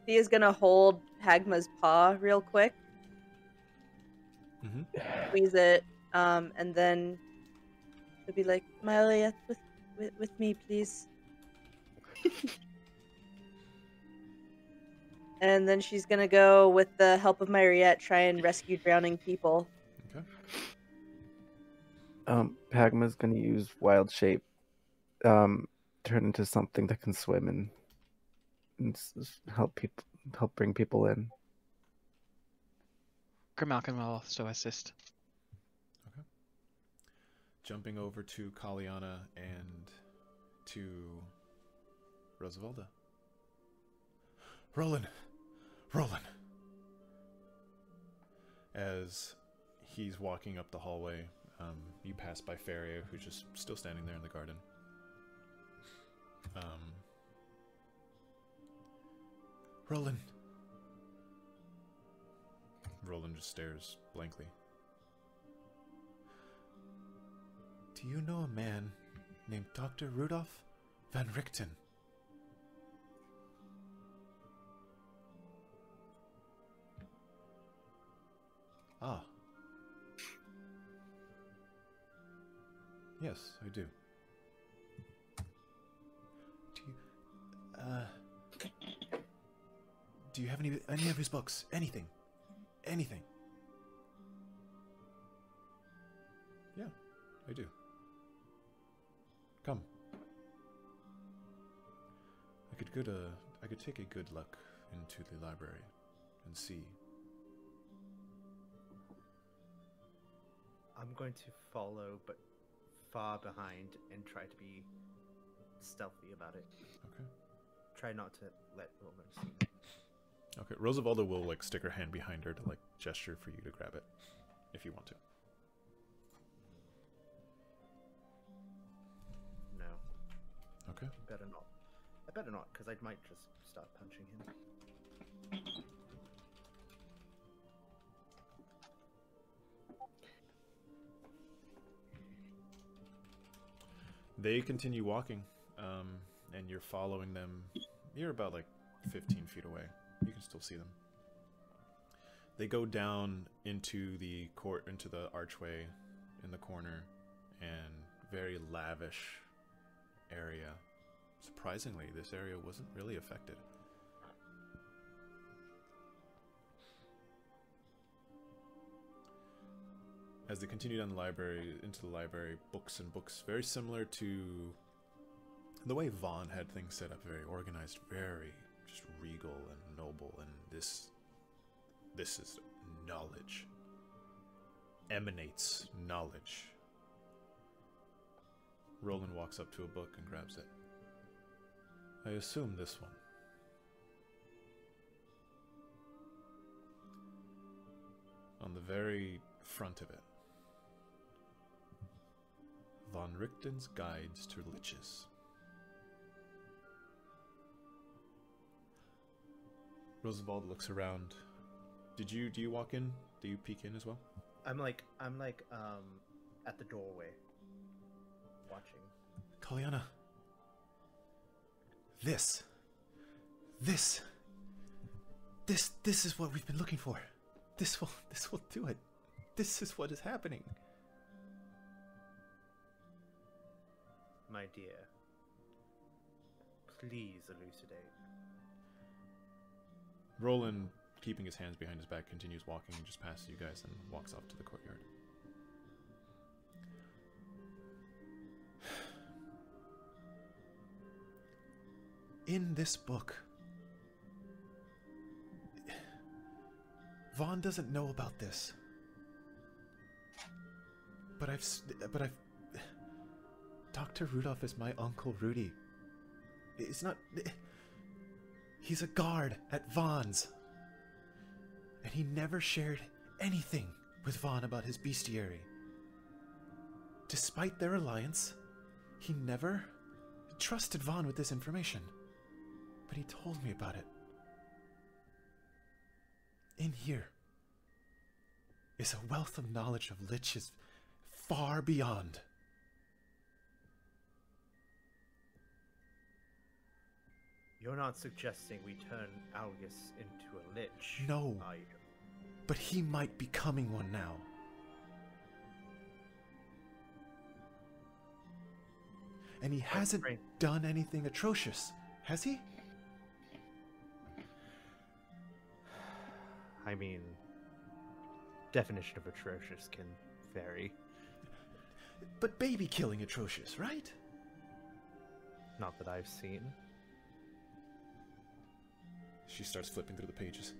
Thea's gonna hold Pagma's paw real quick. Mm-hmm. Squeeze it, and then she'll be like, Mariette, with me, please. And then she's gonna go, with the help of Mariette, try and rescue drowning people. Okay. Pagma's gonna use wild shape, turn into something that can swim and help bring people in. Grimalkin will also assist. Okay. Jumping over to Caliana and to Rosavalda. Roland! As he's walking up the hallway, you pass by Feria, who's just still standing there in the garden. Roland just stares blankly. Do you know a man named Dr. Rudolph van Richten? Ah. Yes, I do. Do you have any of his books? Anything? Anything? Yeah, I do. Come. I could take a good look into the library and see. I'm going to follow, but far behind, and try to be stealthy about it. Okay. Try not to let Roland see me. Okay, Rosavalda will like stick her hand behind her to like gesture for you to grab it, if you want to. No. Okay. Better not. I better not, because I might just start punching him. They continue walking, and you're following them. You're about like 15 feet away. You can still see them. They go down into the court, into the archway in the corner, and very lavish area. Surprisingly, this area wasn't really affected. as they continue down the library, into the library, books and books, very similar to the way Vaughn had things set up, very organized, very just regal and noble, and this is knowledge. Emanates knowledge. Roland walks up to a book and grabs it. I assume this one. On the very front of it, Von Richten's Guides to Liches. Roosevelt looks around. Do you walk in? Do you peek in as well? I'm like at the doorway, watching. Caliana. This is what we've been looking for. This will do it. This is what is happening. My dear, please elucidate. Roland, keeping his hands behind his back, continues walking just past you guys and walks off to the courtyard. In this book, Vaughn doesn't know about this, but I've Dr. Rudolph is my Uncle Rudy. It's not. He's a guard at Vaughn's, and he never shared anything with Vaughn about his bestiary. Despite their alliance, he never trusted Vaughn with this information. But he told me about it. In here is a wealth of knowledge of liches far beyond. You're not suggesting we turn Algus into a lich? No, are you? But he might be becoming one now. And he hasn't done anything atrocious, has he? I mean, definition of atrocious can vary. But baby killing atrocious, right? Not that I've seen. She starts flipping through the pages.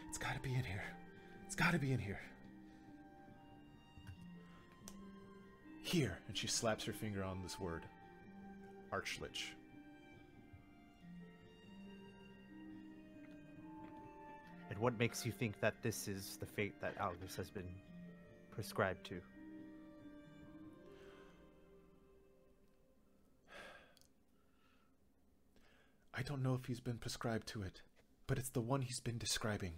It's gotta be in here. It's gotta be in here. Here, and she slaps her finger on this word. Archlich. And what makes you think that this is the fate that Algus has been prescribed to? I don't know if he's been prescribed to it, but it's the one he's been describing.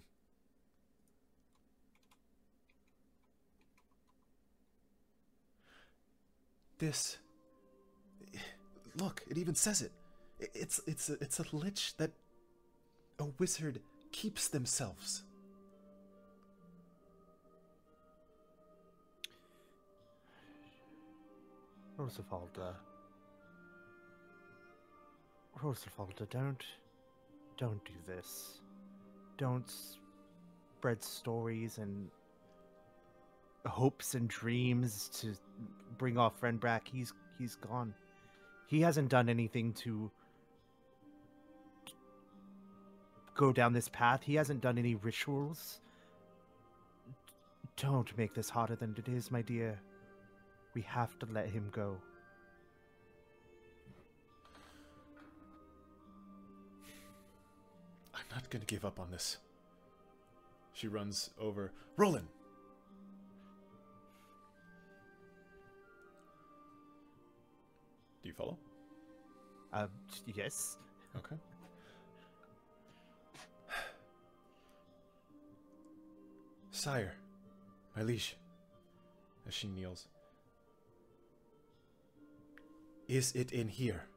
This... Look, it even says it. It's a lich that a wizard keeps themselves. Roosevelt, don't do this. Don't spread stories and hopes and dreams to bring our friend back. He's gone. He hasn't done anything to go down this path. He hasn't done any rituals. Don't make this harder than it is, my dear. We have to let him go. I'm not gonna give up on this. She runs over. Roland! Do you follow? Yes. Okay. Sire, my liege, as she kneels. Is it in here?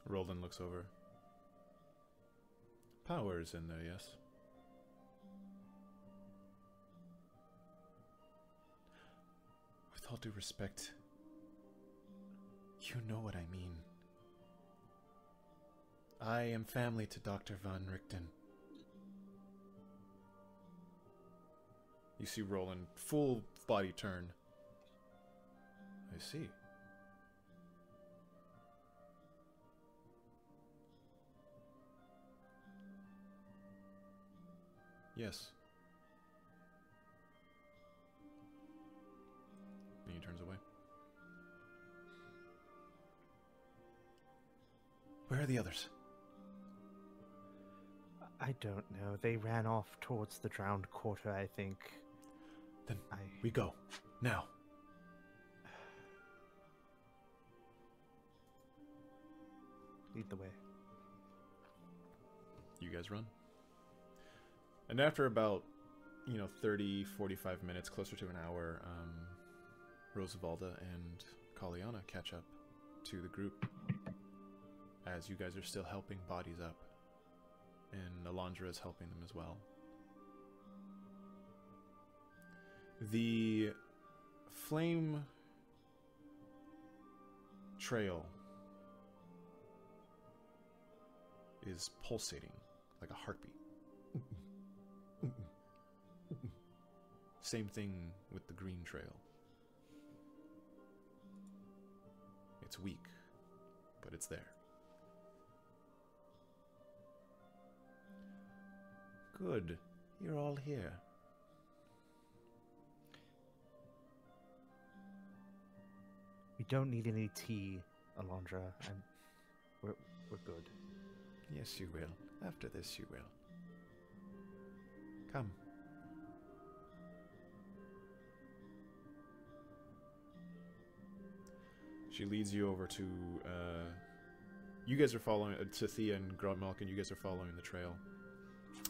Roland looks over. Power is in there, yes. With all due respect, you know what I mean. I am family to Dr. Von Richten. You see Roland, full body turn. I see. Yes. And he turns away. Where are the others? I don't know. They ran off towards the drowned quarter, I think. Then we go. Now. Lead the way. You guys run. And after about, 30, 45 minutes, closer to an hour, Rosavalda and Caliana catch up to the group as you guys are still helping bodies up. And Alondra is helping them as well. The flame trail is pulsating like a heartbeat. Same thing with the green trail. It's weak, but it's there. Good. You're all here. We don't need any tea, Alondra. We're good. Yes, you will. After this, you will. Come. She leads you over to, you guys are following, to Thia and Grimalkin, you guys are following the trail.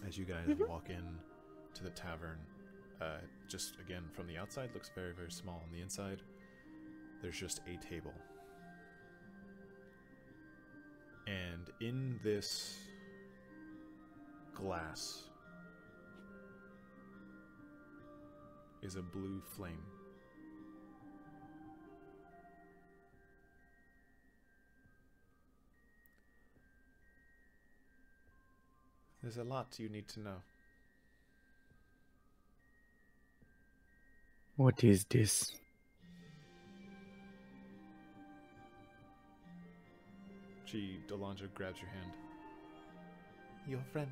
As you guys walk in to the tavern, just again from the outside looks very, very small. On the inside, there's just a table. And in this glass is a blue flame. There's a lot you need to know. What is this? Alondra grabs your hand. Your friend.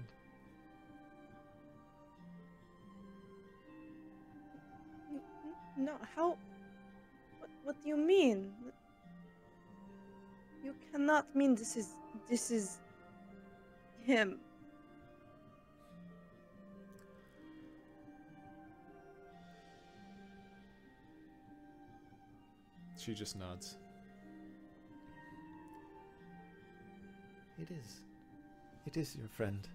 No, how? What do you mean? You cannot mean this is him. She just nods. It is. It is your friend.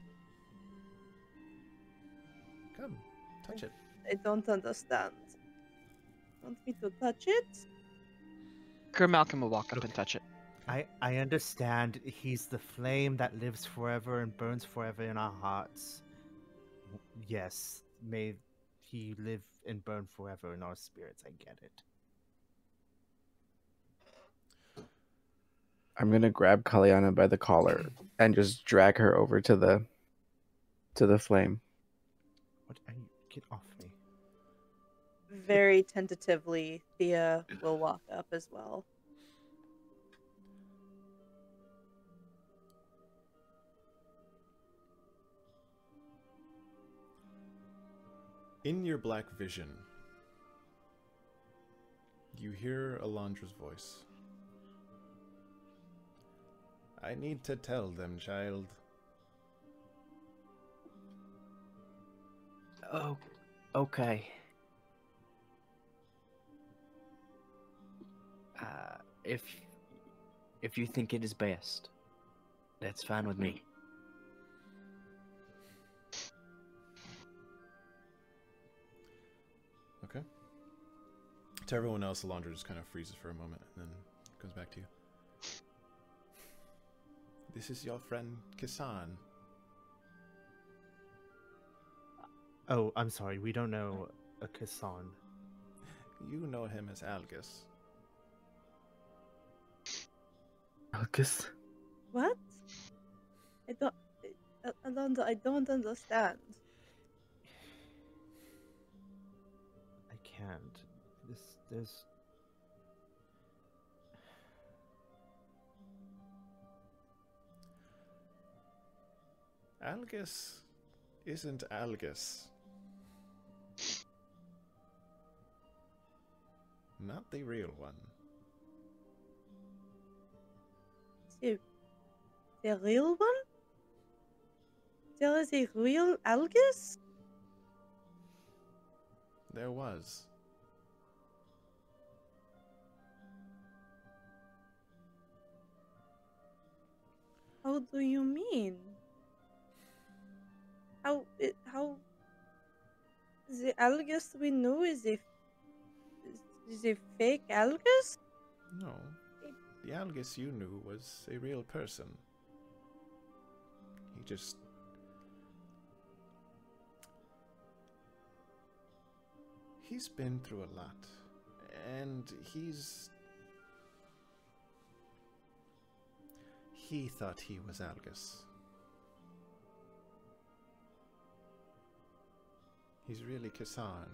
Come, touch it. I don't understand. Want me to touch it? Grimalkin will walk up and touch it. I understand he's the flame that lives forever and burns forever in our hearts. Yes, may he live and burn forever in our spirits. I get it. I'm gonna grab Caliana by the collar and just drag her over to the flame. What are you? Get off me. Very tentatively, Thia will walk up as well. In your black vision, you hear Alondra's voice. I need to tell them, child. Oh, okay. If you think it is best, that's fine with me. Okay. To everyone else, Alondra just kind of freezes for a moment and then comes back to you. This is your friend, Kisan. Oh, I'm sorry. We don't know a Kisan. You know him as Algus. Algus? What? I don't, Alonso, I don't understand. I can't. There's. Algus isn't Algus. Not the real one. The real one? There is a real Algus? There was. How do you mean? How the Algus we know is a fake Algus? No. The Algus you knew was a real person. He just... He's been through a lot. And he thought he was Algus. He's really Kassan.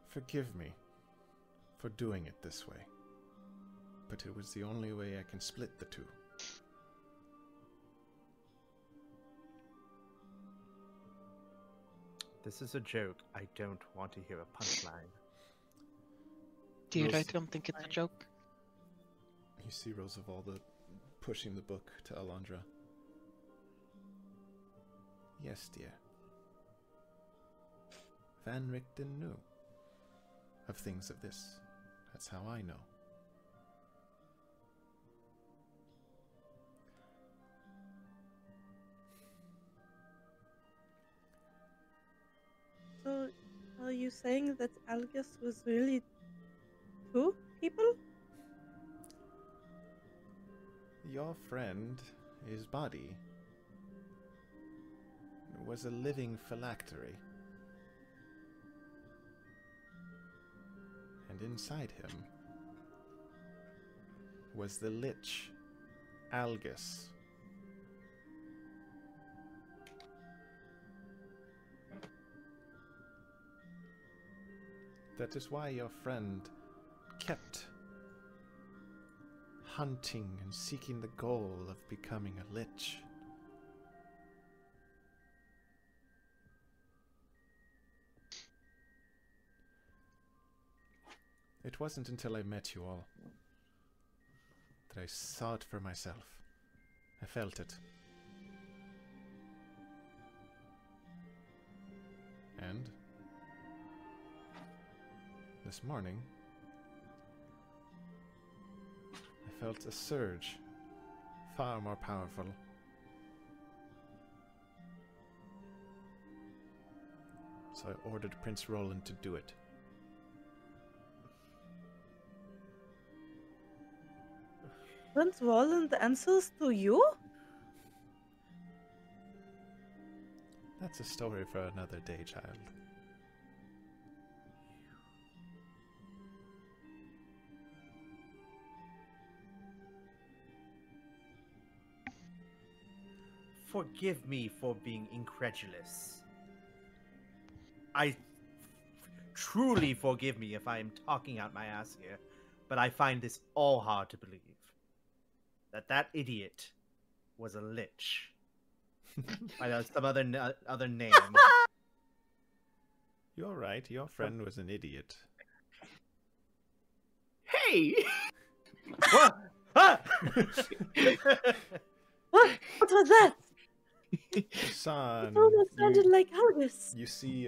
Forgive me for doing it this way, but it was the only way I can split the two. This is a joke. I don't want to hear a punchline. Dude, I don't think it's a joke. You see Roosevelt pushing the book to Alondra. Yes, dear. Van Richten knew of things of this. That's how I know. So, are you saying that Algus was really two people? Your friend, his body, was a living phylactery. And inside him was the Lich, Algus. That is why your friend kept hunting and seeking the goal of becoming a Lich. It wasn't until I met you all that I saw it for myself. I felt it. And this morning, I felt a surge, far more powerful. So I ordered Prince Roland to do it. Prince Roland answers to you? That's a story for another day, child. Forgive me for being incredulous. Truly forgive me if I am talking out my ass here, but I find this all hard to believe. That idiot was a lich. By some other name. You're right, your friend was an idiot. Hey! What? Ah! What was that? Son, It almost sounded like Algus. you see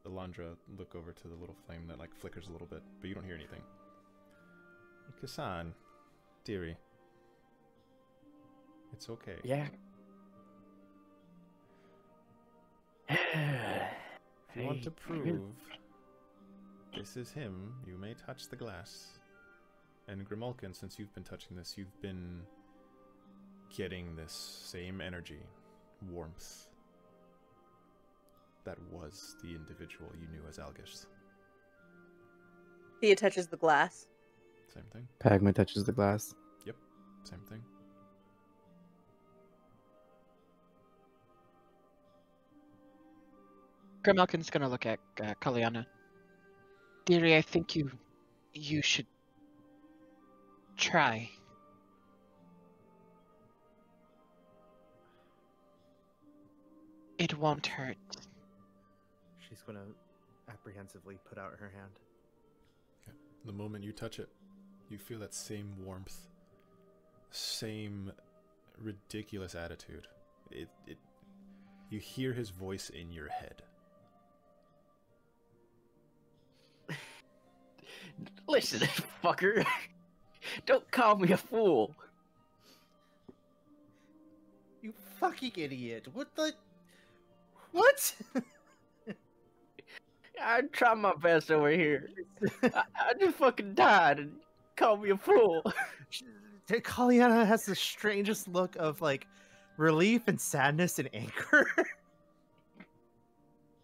Alondra look over to the little flame that like flickers a little bit, but you don't hear anything. Kassan, dearie, it's okay. Yeah. If you want to prove this is him, you may touch the glass. And Grimalkin, since you've been touching this, you've been getting this same energy, warmth. that was the individual you knew as Algus. Thea touches the glass. Same thing. Pagma touches the glass. Yep, same thing. Grimalkin's gonna look at Caliana. Dearie, I think you should try. It won't hurt. She's gonna apprehensively put out her hand. Okay. The moment you touch it, you feel that same warmth, same ridiculous attitude. You hear his voice in your head. Listen, fucker. Don't call me a fool. You fucking idiot! What the? What? I'm trying my best over here. I just fucking died and call me a fool. Caliana has the strangest look of like relief and sadness and anger.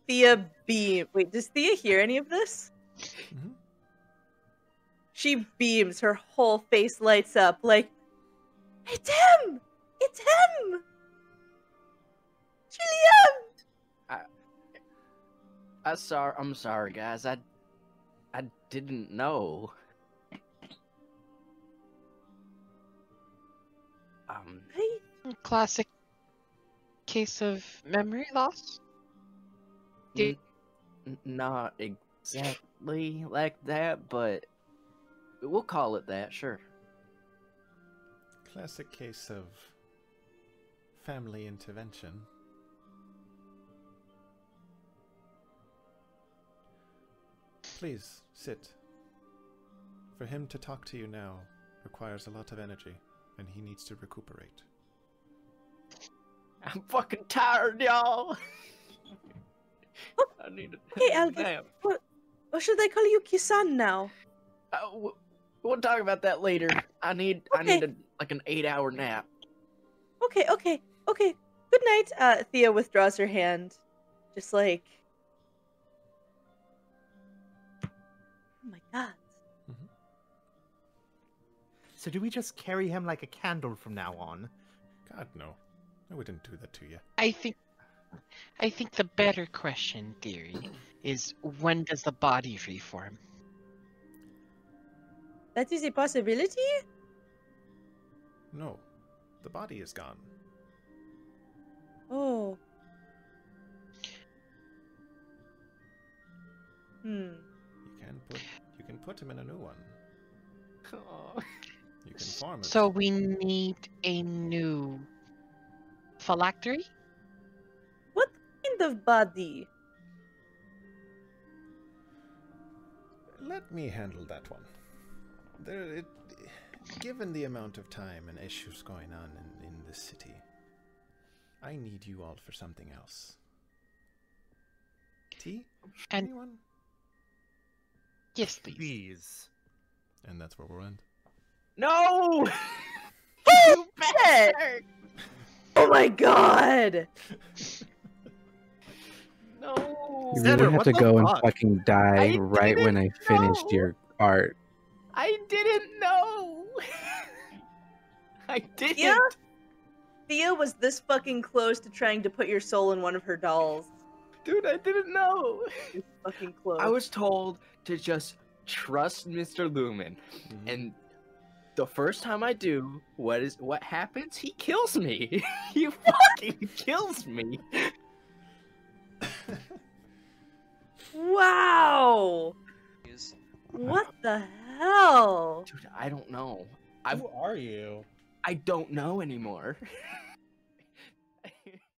Thea beam. Wait, does Thea hear any of this? Mm-hmm. She beams. Her whole face lights up like, it's him! It's him! Julian! I'm sorry, guys. I didn't know. Classic case of memory loss? Not exactly like that, but we'll call it that, sure. Classic case of family intervention. Please, sit. For him to talk to you now requires a lot of energy, and he needs to recuperate. I'm fucking tired, y'all. I need a Hey, Algus, nap. what should I call you, Kisan, now? We'll talk about that later. I need like an 8-hour nap. Okay. Good night. Thea withdraws her hand. Just like... Oh my god. Mm-hmm. So do we just carry him like a candle from now on? God, no. I wouldn't do that to you. I think the better question, dearie, is when does the body reform? That is a possibility? No. The body is gone. Oh. You can put him in a new one. Oh. You can farm it. So we need a new phylactery? What kind of body? Let me handle that one. Given the amount of time and issues going on in this city, I need you all for something else. Tea? And Anyone? yes, please. Please. And that's where we'll end. No! Oh, shit! Oh my god! No! You Xander, would have what to the go and fuck? fucking die I right when I didn't finished know. your art. I didn't know! I didn't! Yeah? Thea was this fucking close to trying to put your soul in one of her dolls. Dude, I didn't know! This fucking close. I was told to just trust Mr. Lumen. Mm-hmm. And the first time I do, what happens? He kills me. He fucking kills me. Wow! What the hell? Dude, I don't know. Who are you? I don't know anymore.